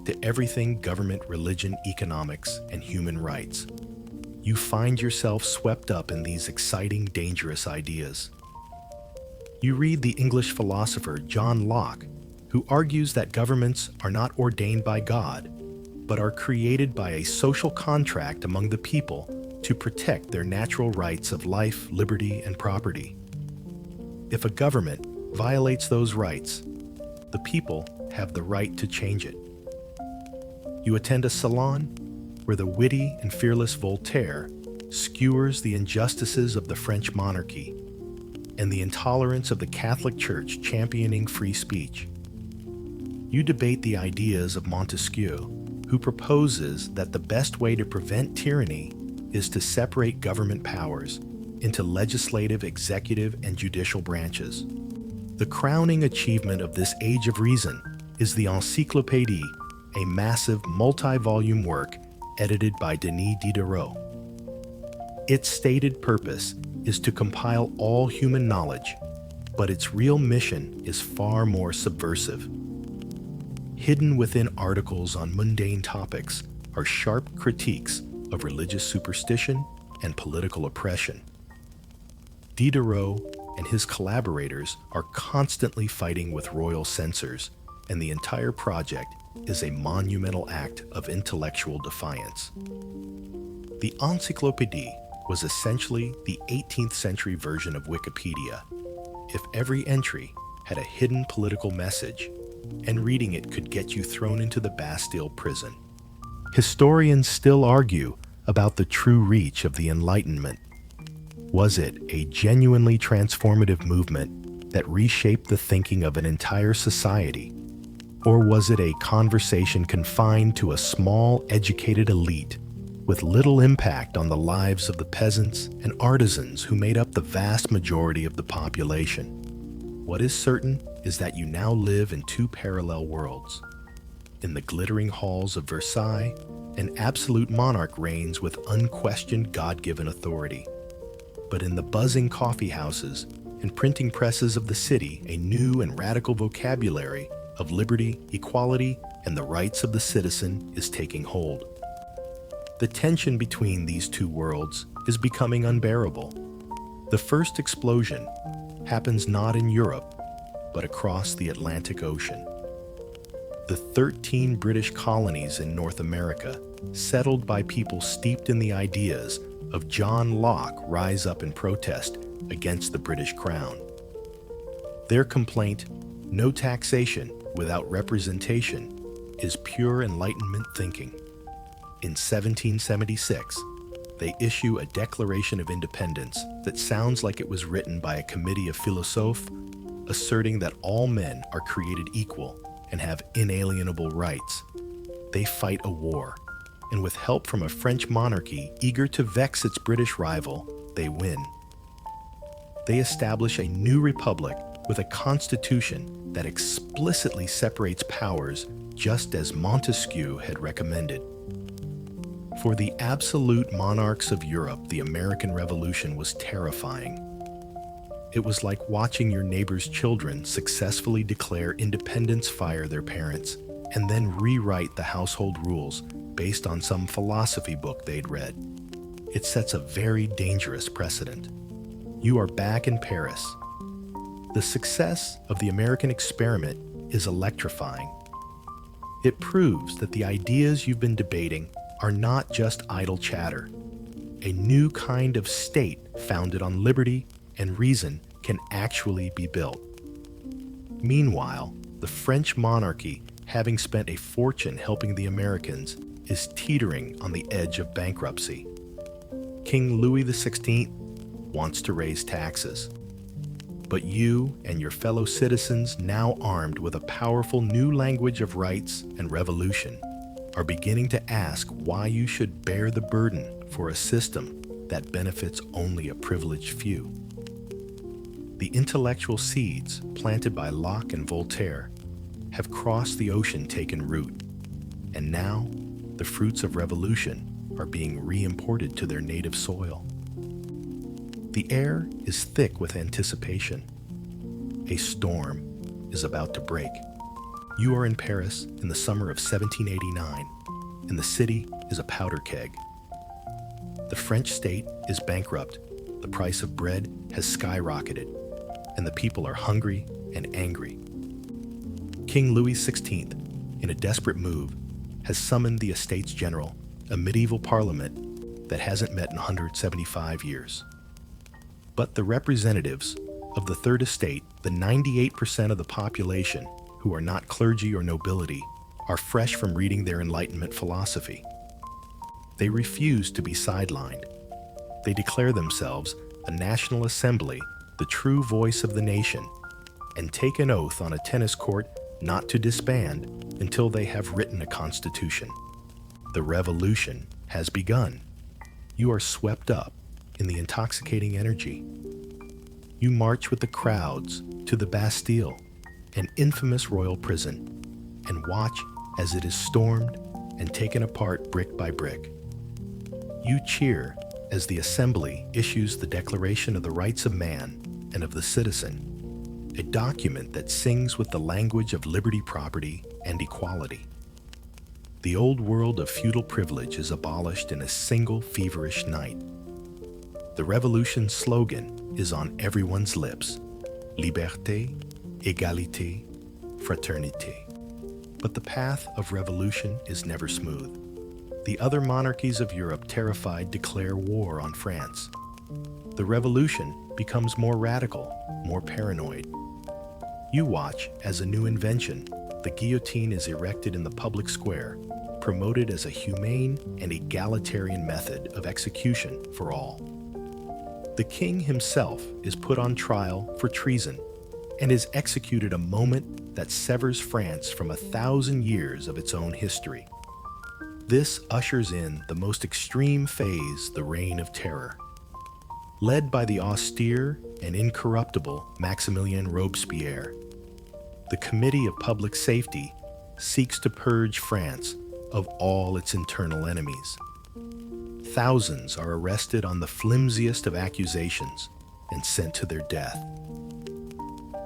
to everything government, religion, economics, and human rights. You find yourself swept up in these exciting, dangerous ideas. You read the English philosopher John Locke, who argues that governments are not ordained by God, but are created by a social contract among the people to protect their natural rights of life, liberty, and property. If a government violates those rights, the people have the right to change it. You attend a salon where the witty and fearless Voltaire skewers the injustices of the French monarchy and the intolerance of the Catholic Church championing free speech. You debate the ideas of Montesquieu, who proposes that the best way to prevent tyranny is to separate government powers into legislative, executive, and judicial branches. The crowning achievement of this age of reason is the Encyclopédie, a massive multi-volume work edited by Denis Diderot. Its stated purpose is to compile all human knowledge, but its real mission is far more subversive. Hidden within articles on mundane topics are sharp critiques of religious superstition and political oppression. Diderot and his collaborators are constantly fighting with royal censors, and the entire project is a monumental act of intellectual defiance. The Encyclopédie was essentially the 18th century version of Wikipedia, if every entry had a hidden political message, and reading it could get you thrown into the Bastille prison. Historians still argue about the true reach of the Enlightenment. Was it a genuinely transformative movement that reshaped the thinking of an entire society? Or was it a conversation confined to a small, educated elite with little impact on the lives of the peasants and artisans who made up the vast majority of the population? What is certain is that you now live in two parallel worlds. In the glittering halls of Versailles, an absolute monarch reigns with unquestioned God-given authority. But in the buzzing coffee houses and printing presses of the city, a new and radical vocabulary of liberty, equality, and the rights of the citizen is taking hold. The tension between these two worlds is becoming unbearable. The first explosion happens not in Europe, but across the Atlantic Ocean. The 13 British colonies in North America, settled by people steeped in the ideas of John Locke, rise up in protest against the British Crown. Their complaint, no taxation without representation, is pure Enlightenment thinking. In 1776, they issue a Declaration of Independence that sounds like it was written by a committee of philosophers, asserting that all men are created equal and have inalienable rights. They fight a war, and with help from a French monarchy eager to vex its British rival, they win. They establish a new republic with a constitution that explicitly separates powers, just as Montesquieu had recommended. For the absolute monarchs of Europe, the American Revolution was terrifying. It was like watching your neighbor's children successfully declare independence, fire their parents, and then rewrite the household rules based on some philosophy book they'd read. It sets a very dangerous precedent. You are back in Paris, The success of the American experiment is electrifying. It proves that the ideas you've been debating are not just idle chatter. A new kind of state founded on liberty and reason can actually be built. Meanwhile, the French monarchy, having spent a fortune helping the Americans, is teetering on the edge of bankruptcy. King Louis XVI wants to raise taxes. But you and your fellow citizens, now armed with a powerful new language of rights and revolution, are beginning to ask why you should bear the burden for a system that benefits only a privileged few. The intellectual seeds planted by Locke and Voltaire have crossed the ocean, taken root, and now the fruits of revolution are being re-imported to their native soil. The air is thick with anticipation. A storm is about to break. You are in Paris in the summer of 1789, and the city is a powder keg. The French state is bankrupt, the price of bread has skyrocketed, and the people are hungry and angry. King Louis XVI, in a desperate move, has summoned the Estates General, a medieval parliament that hasn't met in 175 years. But the representatives of the Third Estate, the 98% of the population who are not clergy or nobility, are fresh from reading their Enlightenment philosophy. They refuse to be sidelined. They declare themselves a national assembly, the true voice of the nation, and take an oath on a tennis court not to disband until they have written a constitution. The revolution has begun. You are swept up in the intoxicating energy. You march with the crowds to the Bastille, an infamous royal prison, and watch as it is stormed and taken apart brick by brick. You cheer as the assembly issues the Declaration of the Rights of Man and of the Citizen, a document that sings with the language of liberty, property, and equality. The old world of feudal privilege is abolished in a single feverish night. The revolution's slogan is on everyone's lips: liberté, égalité, fraternité. But the path of revolution is never smooth. The other monarchies of Europe, terrified, declare war on France. The revolution becomes more radical, more paranoid. You watch as a new invention, the guillotine, is erected in the public square, promoted as a humane and egalitarian method of execution for all. The king himself is put on trial for treason and is executed a moment that severs France from 1,000 years of its own history. This ushers in the most extreme phase, the Reign of Terror. Led by the austere and incorruptible Maximilien Robespierre, the Committee of Public Safety seeks to purge France of all its internal enemies. Thousands are arrested on the flimsiest of accusations and sent to their death.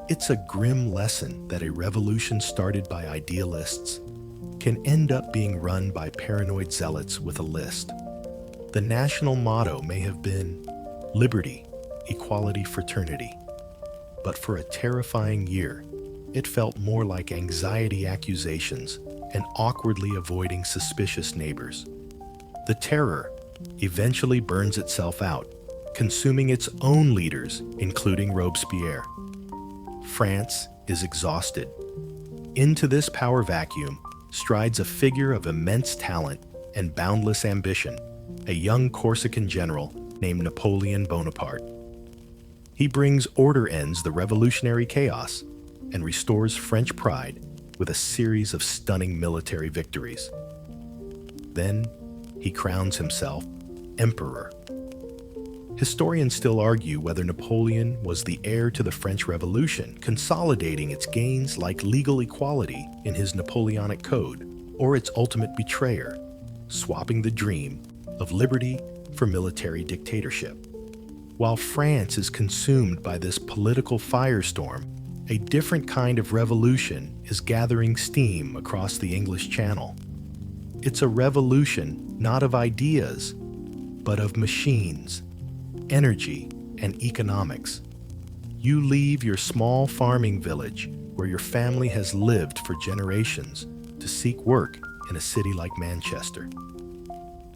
It's a grim lesson that a revolution started by idealists can end up being run by paranoid zealots with a list. The national motto may have been liberty, equality, fraternity, but for a terrifying year, it felt more like anxiety accusations and awkwardly avoiding suspicious neighbors. The terror eventually burns itself out, consuming its own leaders, including Robespierre. France is exhausted. Into this power vacuum strides a figure of immense talent and boundless ambition, a young Corsican general named Napoleon Bonaparte. He brings order, ends the revolutionary chaos, and restores French pride with a series of stunning military victories. Then he crowns himself emperor. Historians still argue whether Napoleon was the heir to the French Revolution, consolidating its gains like legal equality in his Napoleonic Code, or its ultimate betrayer, swapping the dream of liberty for military dictatorship. While France is consumed by this political firestorm, a different kind of revolution is gathering steam across the English Channel. It's a revolution not of ideas, but of machines, energy, and economics. You leave your small farming village where your family has lived for generations to seek work in a city like Manchester.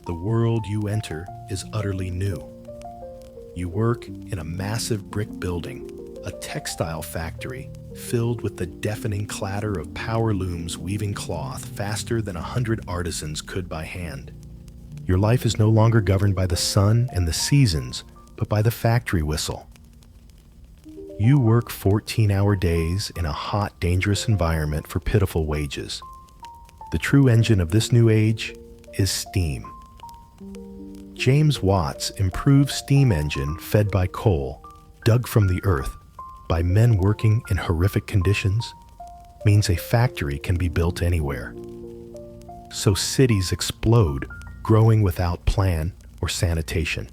The world you enter is utterly new. You work in a massive brick building, a textile factory filled with the deafening clatter of power looms weaving cloth faster than 100 artisans could by hand. Your life is no longer governed by the sun and the seasons, but by the factory whistle. You work 14-hour days in a hot, dangerous environment for pitiful wages. The true engine of this new age is steam. James Watt's improved steam engine, fed by coal, dug from the earth by men working in horrific conditions, means a factory can be built anywhere. So cities explode, growing without plan or sanitation.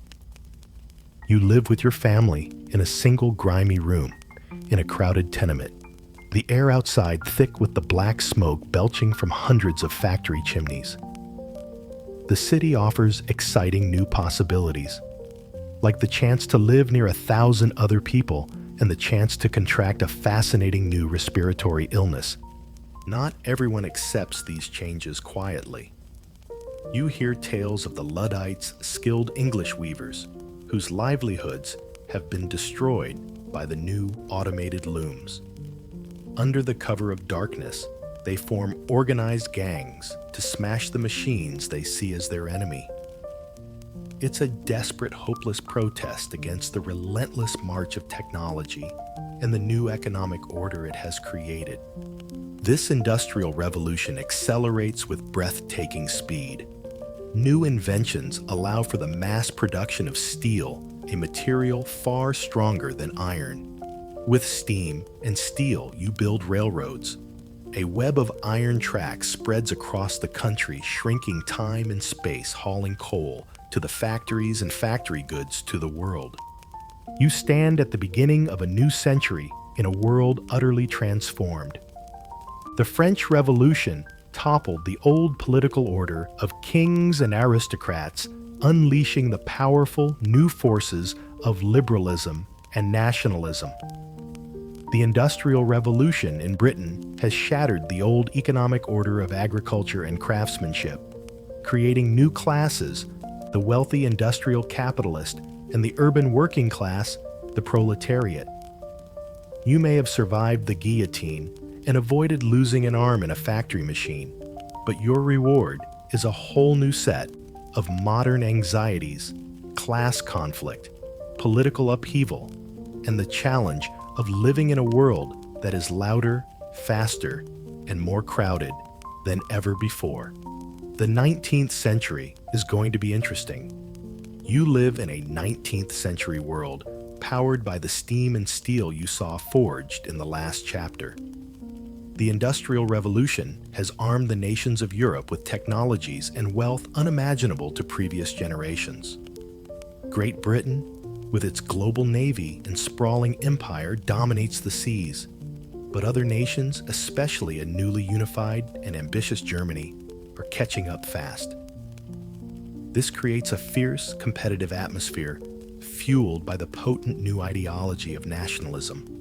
You live with your family in a single grimy room in a crowded tenement, the air outside thick with the black smoke belching from hundreds of factory chimneys. The city offers exciting new possibilities, like the chance to live near 1,000 other people and the chance to contract a fascinating new respiratory illness. Not everyone accepts these changes quietly. You hear tales of the Luddites, skilled English weavers, whose livelihoods have been destroyed by the new automated looms. Under the cover of darkness, they form organized gangs to smash the machines they see as their enemy. It's a desperate, hopeless protest against the relentless march of technology and the new economic order it has created. This industrial revolution accelerates with breathtaking speed. New inventions allow for the mass production of steel, a material far stronger than iron. With steam and steel, you build railroads. A web of iron tracks spreads across the country, shrinking time and space, hauling coal to the factories and factory goods to the world. You stand at the beginning of a new century in a world utterly transformed. The French Revolution toppled the old political order of kings and aristocrats, unleashing the powerful new forces of liberalism and nationalism. The Industrial Revolution in Britain has shattered the old economic order of agriculture and craftsmanship, creating new classes, the wealthy industrial capitalist and the urban working class, the proletariat. You may have survived the guillotine and avoided losing an arm in a factory machine, but your reward is a whole new set of modern anxieties, class conflict, political upheaval, and the challenge of living in a world that is louder, faster, and more crowded than ever before. The 19th century is going to be interesting. You live in a 19th century world powered by the steam and steel you saw forged in the last chapter. The Industrial Revolution has armed the nations of Europe with technologies and wealth unimaginable to previous generations. Great Britain, with its global navy and sprawling empire, dominates the seas, but other nations, especially a newly unified and ambitious Germany, are catching up fast. This creates a fierce, competitive atmosphere fueled by the potent new ideology of nationalism.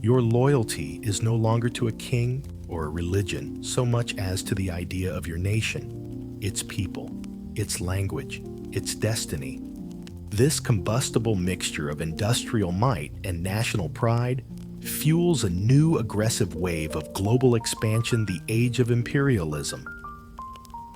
Your loyalty is no longer to a king or a religion so much as to the idea of your nation, its people, its language, its destiny. This combustible mixture of industrial might and national pride fuels a new aggressive wave of global expansion, the age of imperialism.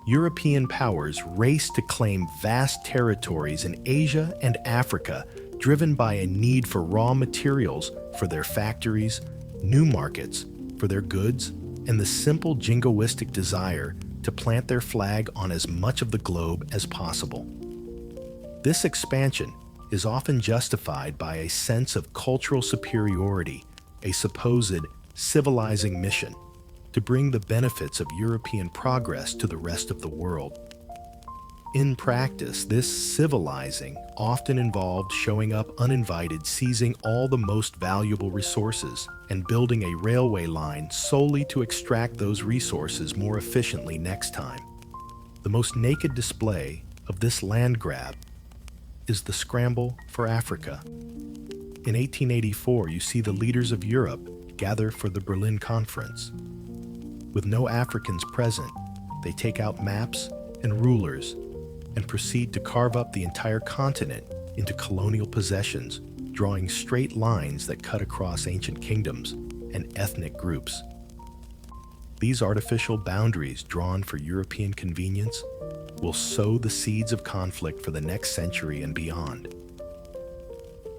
European powers race to claim vast territories in Asia and Africa, driven by a need for raw materials for their factories, new markets for their goods, and the simple jingoistic desire to plant their flag on as much of the globe as possible. This expansion is often justified by a sense of cultural superiority, a supposed civilizing mission to bring the benefits of European progress to the rest of the world. In practice, this civilizing often involved showing up uninvited, seizing all the most valuable resources, and building a railway line solely to extract those resources more efficiently next time. The most naked display of this land grab is the scramble for Africa. In 1884, you see the leaders of Europe gather for the Berlin Conference. With no Africans present, they take out maps and rulers and proceed to carve up the entire continent into colonial possessions, drawing straight lines that cut across ancient kingdoms and ethnic groups. These artificial boundaries drawn for European convenience will sow the seeds of conflict for the next century and beyond.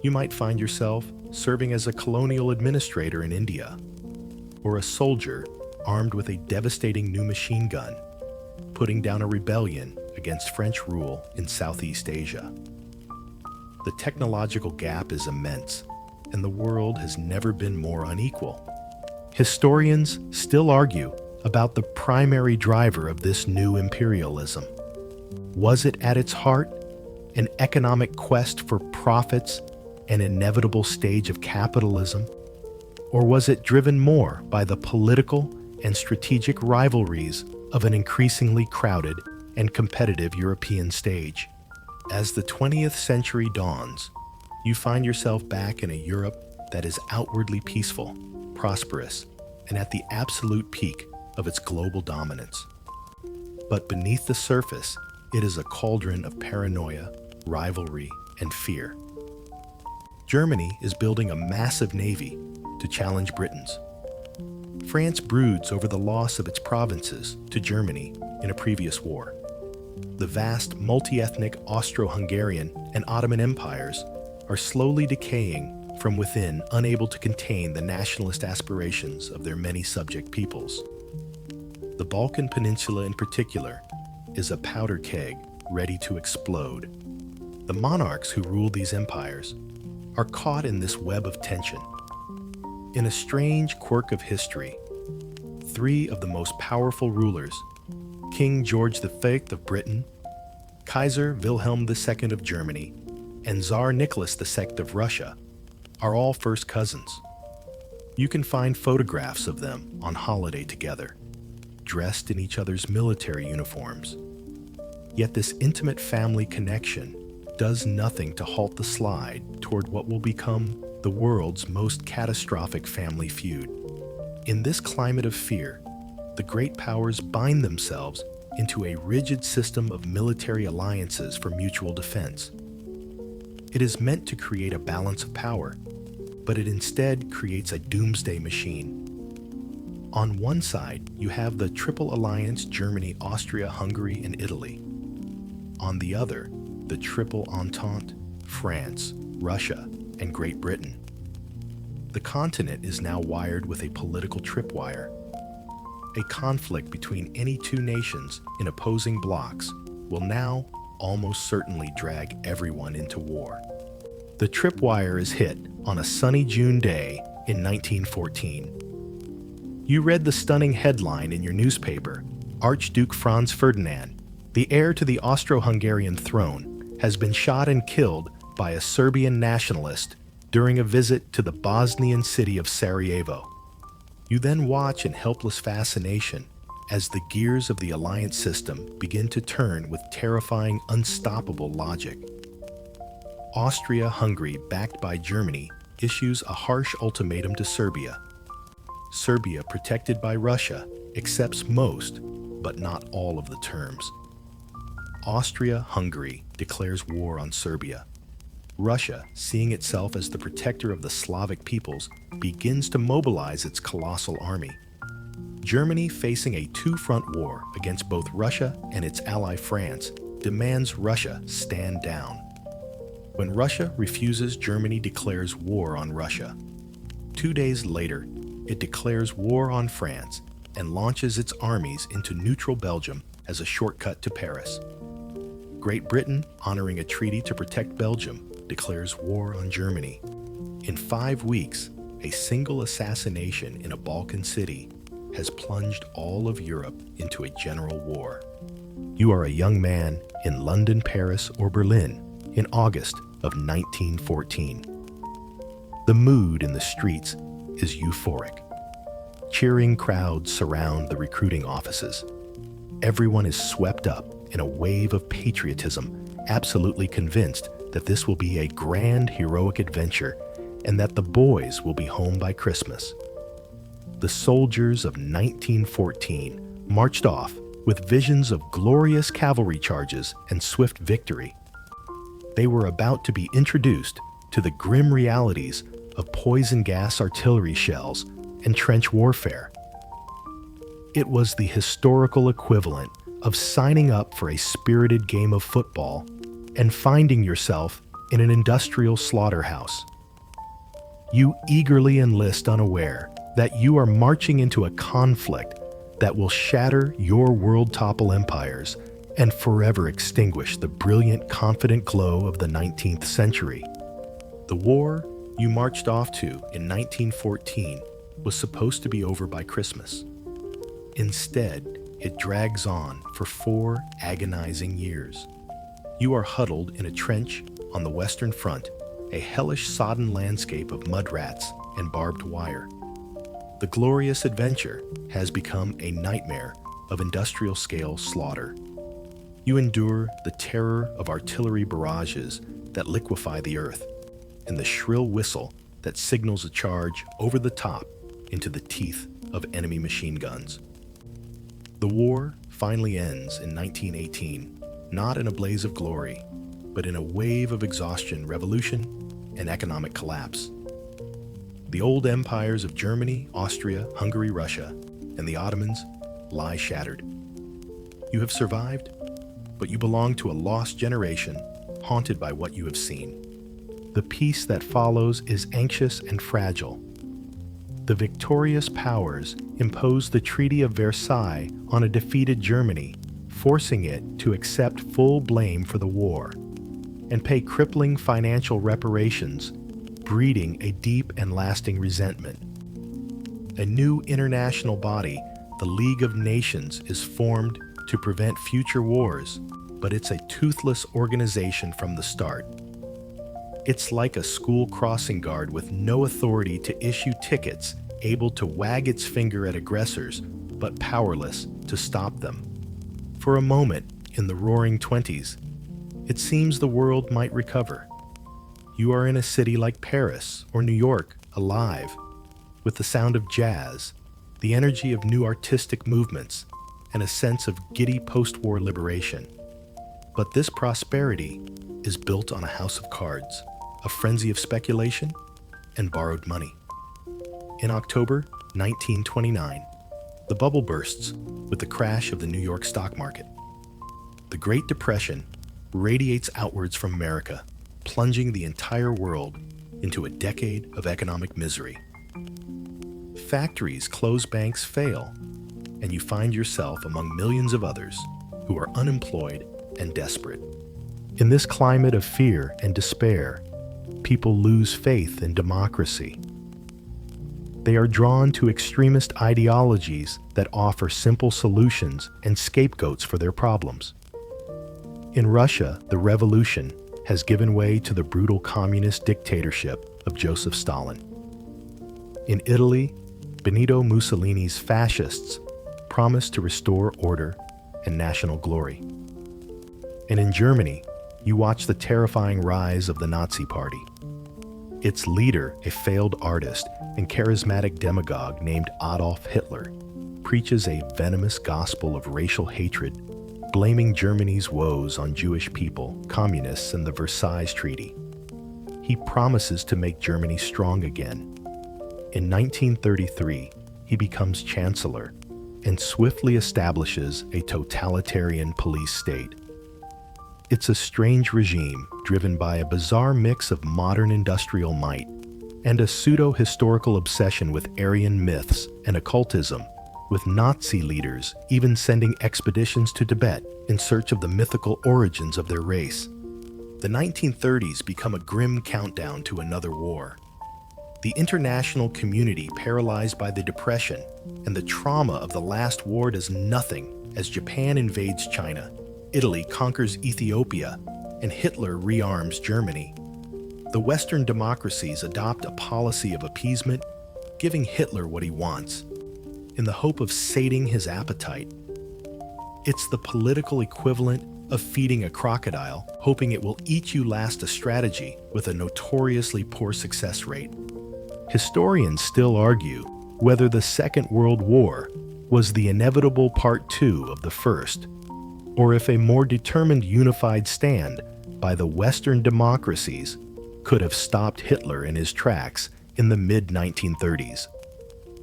You might find yourself serving as a colonial administrator in India, or a soldier armed with a devastating new machine gun, putting down a rebellion against French rule in Southeast Asia. The technological gap is immense, and the world has never been more unequal. Historians still argue about the primary driver of this new imperialism. Was it at its heart an economic quest for profits, an inevitable stage of capitalism? Or was it driven more by the political and strategic rivalries of an increasingly crowded and competitive European stage? As the 20th century dawns, you find yourself back in a Europe that is outwardly peaceful, prosperous, and at the absolute peak of its global dominance. But beneath the surface, it is a cauldron of paranoia, rivalry, and fear. Germany is building a massive navy to challenge Britain's. France broods over the loss of its provinces to Germany in a previous war. The vast multi-ethnic Austro-Hungarian and Ottoman empires are slowly decaying from within, unable to contain the nationalist aspirations of their many subject peoples. The Balkan Peninsula in particular is a powder keg ready to explode. The monarchs who rule these empires are caught in this web of tension. In a strange quirk of history, three of the most powerful rulers, King George V of Britain, Kaiser Wilhelm II of Germany, and Tsar Nicholas II of Russia, are all first cousins. You can find photographs of them on holiday together, dressed in each other's military uniforms. Yet this intimate family connection does nothing to halt the slide toward what will become the world's most catastrophic family feud. In this climate of fear, the great powers bind themselves into a rigid system of military alliances for mutual defense. It is meant to create a balance of power, but it instead creates a doomsday machine. On one side, you have the Triple Alliance: Germany, Austria, Hungary, and Italy. On the other, the Triple Entente: France, Russia, and Great Britain. The continent is now wired with a political tripwire. A conflict between any two nations in opposing blocs will now almost certainly drag everyone into war. The tripwire is hit on a sunny June day in 1914. You read the stunning headline in your newspaper: Archduke Franz Ferdinand, the heir to the Austro-Hungarian throne, has been shot and killed by a Serbian nationalist during a visit to the Bosnian city of Sarajevo. You then watch in helpless fascination as the gears of the alliance system begin to turn with terrifying, unstoppable logic. Austria-Hungary, backed by Germany, issues a harsh ultimatum to Serbia. Serbia, protected by Russia, accepts most, but not all of the terms. Austria-Hungary declares war on Serbia. Russia, seeing itself as the protector of the Slavic peoples, begins to mobilize its colossal army. Germany, facing a two-front war against both Russia and its ally France, demands Russia stand down. When Russia refuses, Germany declares war on Russia. 2 days later, it declares war on France and launches its armies into neutral Belgium as a shortcut to Paris. Great Britain, honoring a treaty to protect Belgium, declares war on Germany. In 5 weeks, a single assassination in a Balkan city has plunged all of Europe into a general war. You are a young man in London, Paris, or Berlin in August of 1914. The mood in the streets is euphoric. Cheering crowds surround the recruiting offices. Everyone is swept up in a wave of patriotism, absolutely convinced that this will be a grand, heroic adventure and that the boys will be home by Christmas. The soldiers of 1914 marched off with visions of glorious cavalry charges and swift victory. They were about to be introduced to the grim realities of poison gas artillery shells and trench warfare. It was the historical equivalent of signing up for a spirited game of football and finding yourself in an industrial slaughterhouse. You eagerly enlist unaware that you are marching into a conflict that will shatter your world-topple empires and forever extinguish the brilliant, confident glow of the 19th century. The war you marched off to in 1914 was supposed to be over by Christmas. Instead, it drags on for 4 agonizing years. You are huddled in a trench on the Western Front, a hellish sodden landscape of mud rats and barbed wire. The glorious adventure has become a nightmare of industrial-scale slaughter. You endure the terror of artillery barrages that liquefy the earth and the shrill whistle that signals a charge over the top into the teeth of enemy machine guns. The war finally ends in 1918, not in a blaze of glory, but in a wave of exhaustion, revolution, and economic collapse. The old empires of Germany, Austria, Hungary, Russia, and the Ottomans lie shattered. You have survived, but you belong to a lost generation haunted by what you have seen. The peace that follows is anxious and fragile. The victorious powers impose the Treaty of Versailles on a defeated Germany, forcing it to accept full blame for the war and pay crippling financial reparations, breeding a deep and lasting resentment. A new international body, the League of Nations, is formed to prevent future wars, but it's a toothless organization from the start. It's like a school crossing guard with no authority to issue tickets, able to wag its finger at aggressors, but powerless to stop them. For a moment, in the Roaring Twenties, it seems the world might recover. You are in a city like Paris or New York, alive, with the sound of jazz, the energy of new artistic movements, and a sense of giddy post-war liberation. But this prosperity is built on a house of cards, a frenzy of speculation, and borrowed money. In October 1929, the bubble bursts with the crash of the New York stock market. The Great Depression radiates outwards from America, plunging the entire world into a decade of economic misery. Factories close, banks fail, and you find yourself among millions of others who are unemployed and desperate. In this climate of fear and despair, people lose faith in democracy. They are drawn to extremist ideologies that offer simple solutions and scapegoats for their problems. In Russia, the revolution has given way to the brutal communist dictatorship of Joseph Stalin. In Italy, Benito Mussolini's fascists promised to restore order and national glory. And in Germany, you watch the terrifying rise of the Nazi Party. Its leader, a failed artist and charismatic demagogue named Adolf Hitler, preaches a venomous gospel of racial hatred, blaming Germany's woes on Jewish people, communists, and the Versailles Treaty. He promises to make Germany strong again. In 1933, he becomes chancellor and swiftly establishes a totalitarian police state. It's a strange regime driven by a bizarre mix of modern industrial might and a pseudo-historical obsession with Aryan myths and occultism, with Nazi leaders even sending expeditions to Tibet in search of the mythical origins of their race. The 1930s become a grim countdown to another war. The international community, paralyzed by the Depression and the trauma of the last war, does nothing as Japan invades China, Italy conquers Ethiopia, and Hitler rearms Germany. The Western democracies adopt a policy of appeasement, giving Hitler what he wants, in the hope of sating his appetite. It's the political equivalent of feeding a crocodile, hoping it will eat you last a strategy with a notoriously poor success rate. Historians still argue whether the Second World War was the inevitable part two of the first, or if a more determined unified stand by the Western democracies could have stopped Hitler in his tracks in the mid-1930s.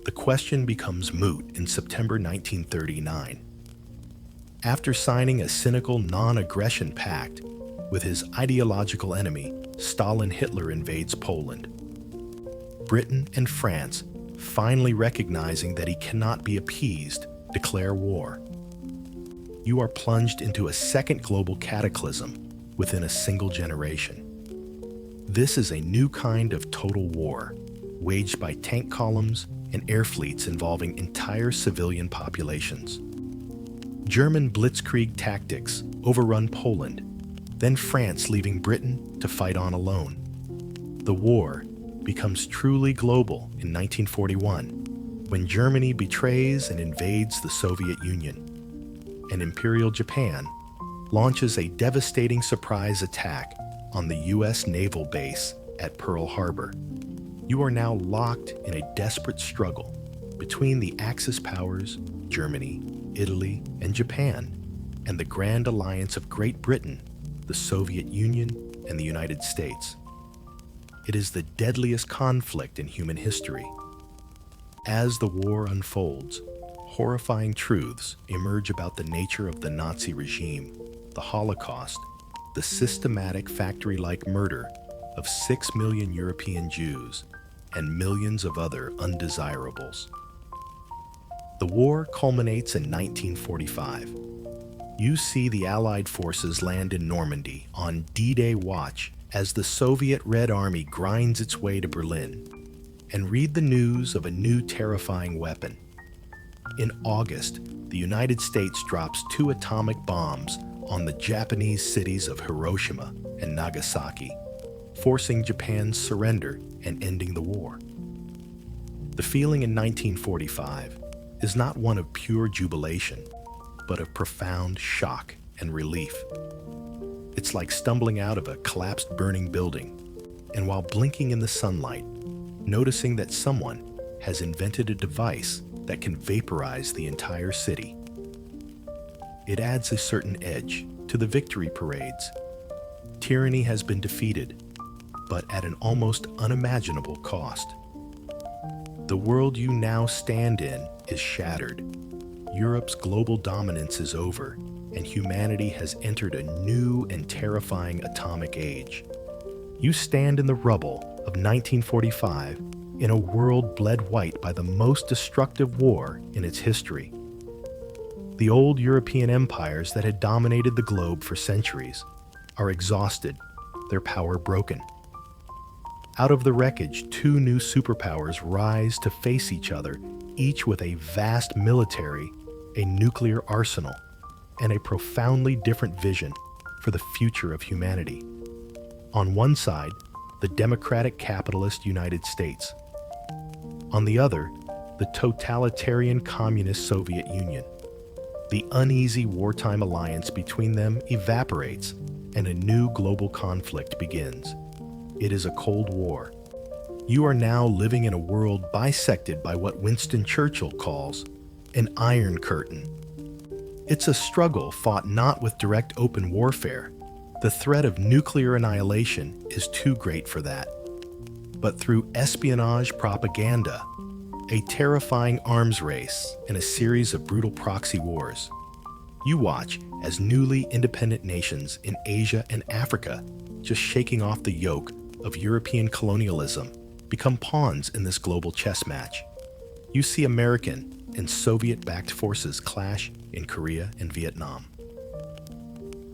The question becomes moot in September 1939. After signing a cynical non-aggression pact with his ideological enemy, Stalin, Hitler invades Poland. Britain and France, finally recognizing that he cannot be appeased, declare war. You are plunged into a second global cataclysm within a single generation. This is a new kind of total war, waged by tank columns and air fleets involving entire civilian populations. German blitzkrieg tactics overrun Poland, then France leaving Britain to fight on alone. The war becomes truly global in 1941, when Germany betrays and invades the Soviet Union, and Imperial Japan launches a devastating surprise attack on the U.S. naval base at Pearl Harbor. You are now locked in a desperate struggle between the Axis powers, Germany, Italy, and Japan, and the Grand Alliance of Great Britain, the Soviet Union, and the United States. It is the deadliest conflict in human history. As the war unfolds, horrifying truths emerge about the nature of the Nazi regime, the Holocaust, the systematic factory-like murder of 6 million European Jews, and millions of other undesirables. The war culminates in 1945. You see the Allied forces land in Normandy on D-Day watch as the Soviet Red Army grinds its way to Berlin, and read the news of a new terrifying weapon. In August, the United States drops 2 atomic bombs on the Japanese cities of Hiroshima and Nagasaki, forcing Japan's surrender and ending the war. The feeling in 1945 is not one of pure jubilation, but of profound shock and relief. It's like stumbling out of a collapsed burning building, and while blinking in the sunlight, noticing that someone has invented a device that can vaporize the entire city. It adds a certain edge to the victory parades. Tyranny has been defeated, but at an almost unimaginable cost. The world you now stand in is shattered. Europe's global dominance is over, and humanity has entered a new and terrifying atomic age. You stand in the rubble of 1945 in a world bled white by the most destructive war in its history. The old European empires that had dominated the globe for centuries are exhausted, their power broken. Out of the wreckage, 2 new superpowers rise to face each other, each with a vast military, a nuclear arsenal, and a profoundly different vision for the future of humanity. On one side, the democratic capitalist United States. On the other, the totalitarian communist Soviet Union. The uneasy wartime alliance between them evaporates, and a new global conflict begins. It is a Cold War. You are now living in a world bisected by what Winston Churchill calls an Iron Curtain. It's a struggle fought not with direct open warfare. The threat of nuclear annihilation is too great for that. But through espionage propaganda, a terrifying arms race, and a series of brutal proxy wars. You watch as newly independent nations in Asia and Africa, just shaking off the yoke of European colonialism, become pawns in this global chess match. You see American and Soviet-backed forces clash in Korea and Vietnam.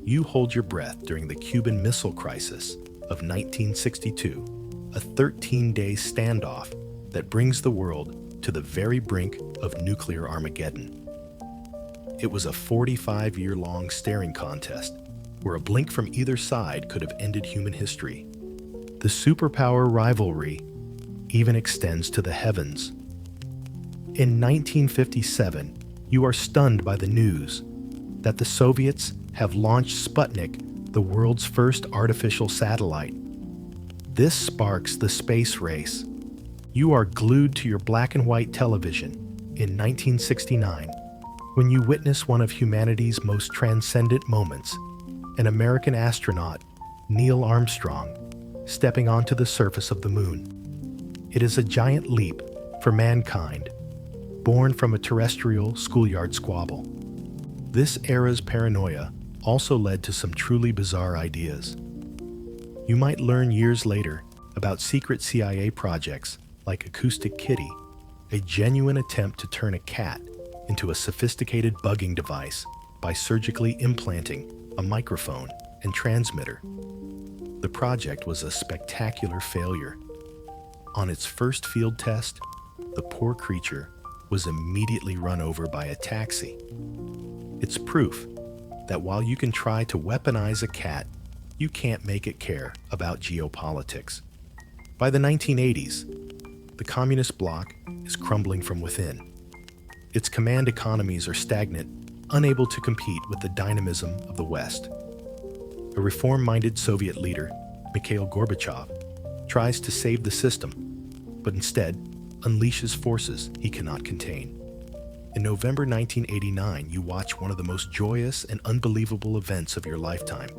You hold your breath during the Cuban Missile Crisis of 1962, a 13-day standoff that brings the world to the very brink of nuclear Armageddon. It was a 45-year-long staring contest where a blink from either side could have ended human history. The superpower rivalry even extends to the heavens. In 1957, you are stunned by the news that the Soviets have launched Sputnik, the world's first artificial satellite. This sparks the space race. You are glued to your black and white television in 1969 when you witness one of humanity's most transcendent moments, an American astronaut, Neil Armstrong, stepping onto the surface of the moon. It is a giant leap for mankind, born from a terrestrial schoolyard squabble. This era's paranoia also led to some truly bizarre ideas. You might learn years later about secret CIA projects like Acoustic Kitty, a genuine attempt to turn a cat into a sophisticated bugging device by surgically implanting a microphone and transmitter. The project was a spectacular failure. On its first field test, the poor creature was immediately run over by a taxi. It's proof that while you can try to weaponize a cat, you can't make it care about geopolitics. By the 1980s, the communist bloc is crumbling from within. Its command economies are stagnant, unable to compete with the dynamism of the West. A reform-minded Soviet leader, Mikhail Gorbachev, tries to save the system, but instead unleashes forces he cannot contain. In November 1989, you watch one of the most joyous and unbelievable events of your lifetime.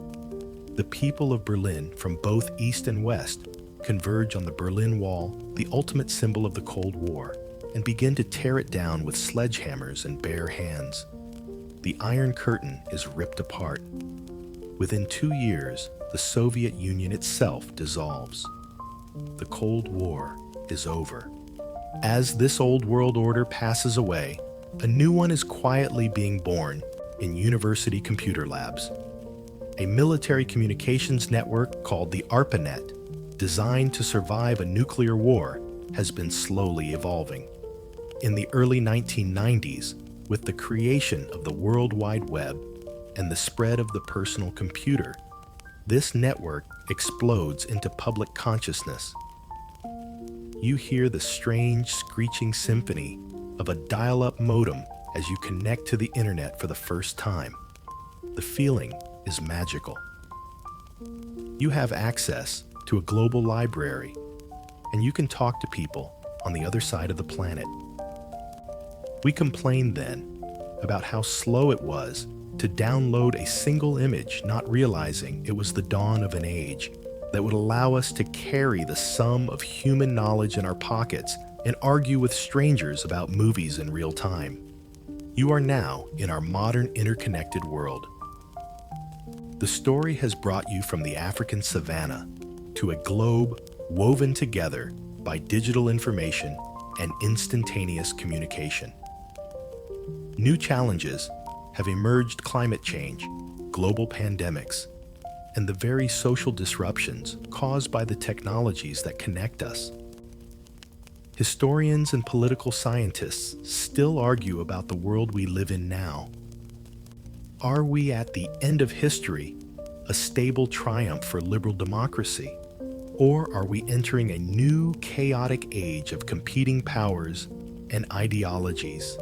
The people of Berlin from both East and West converge on the Berlin Wall, the ultimate symbol of the Cold War, and begin to tear it down with sledgehammers and bare hands. The Iron Curtain is ripped apart. Within 2 years, the Soviet Union itself dissolves. The Cold War is over. As this old world order passes away, a new one is quietly being born in university computer labs. A military communications network called the ARPANET, designed to survive a nuclear war, has been slowly evolving. In the early 1990s, with the creation of the World Wide Web and the spread of the personal computer, this network explodes into public consciousness. You hear the strange, screeching symphony of a dial-up modem as you connect to the internet for the first time. The feeling is magical. You have access to a global library, and you can talk to people on the other side of the planet. We complained then about how slow it was to download a single image, not realizing it was the dawn of an age that would allow us to carry the sum of human knowledge in our pockets and argue with strangers about movies in real time. You are now in our modern interconnected world. The story has brought you from the African savanna to a globe woven together by digital information and instantaneous communication. New challenges have emerged: climate change, global pandemics, and the very social disruptions caused by the technologies that connect us. Historians and political scientists still argue about the world we live in now. Are we at the end of history, a stable triumph for liberal democracy? Or are we entering a new chaotic age of competing powers and ideologies?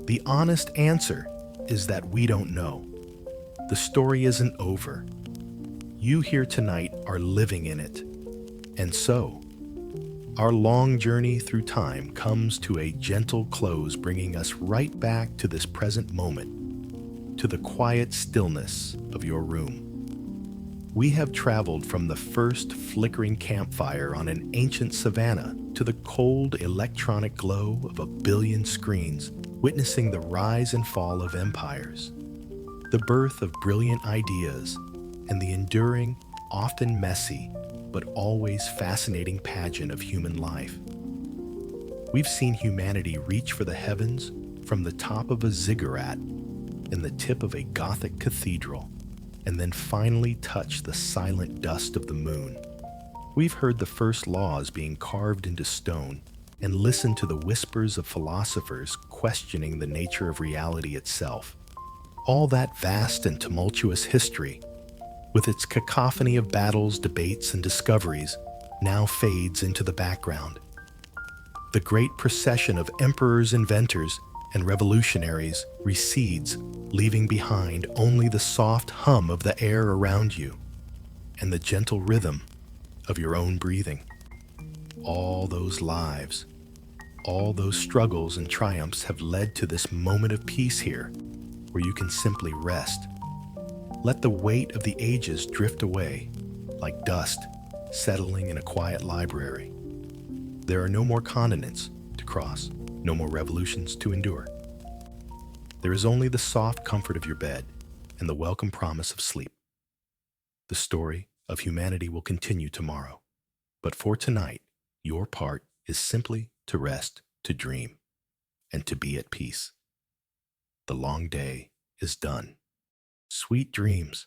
The honest answer is that we don't know. The story isn't over. You here tonight are living in it. And so, our long journey through time comes to a gentle close, bringing us right back to this present moment, to the quiet stillness of your room. We have traveled from the first flickering campfire on an ancient savanna to the cold electronic glow of a billion screens, witnessing the rise and fall of empires, the birth of brilliant ideas, and the enduring, often messy, but always fascinating pageant of human life. We've seen humanity reach for the heavens from the top of a ziggurat and the tip of a Gothic cathedral, and then finally touch the silent dust of the moon. We've heard the first laws being carved into stone and listened to the whispers of philosophers questioning the nature of reality itself. All that vast and tumultuous history, with its cacophony of battles, debates, and discoveries, now fades into the background. The great procession of emperors, inventors, and revolutionaries recedes, leaving behind only the soft hum of the air around you and the gentle rhythm of your own breathing. All those lives, all those struggles and triumphs have led to this moment of peace here, where you can simply rest. Let the weight of the ages drift away, like dust settling in a quiet library. There are no more continents to cross, no more revolutions to endure. There is only the soft comfort of your bed and the welcome promise of sleep. The story of humanity will continue tomorrow, but for tonight, your part is simply to rest, to dream, and to be at peace. The long day is done. Sweet dreams.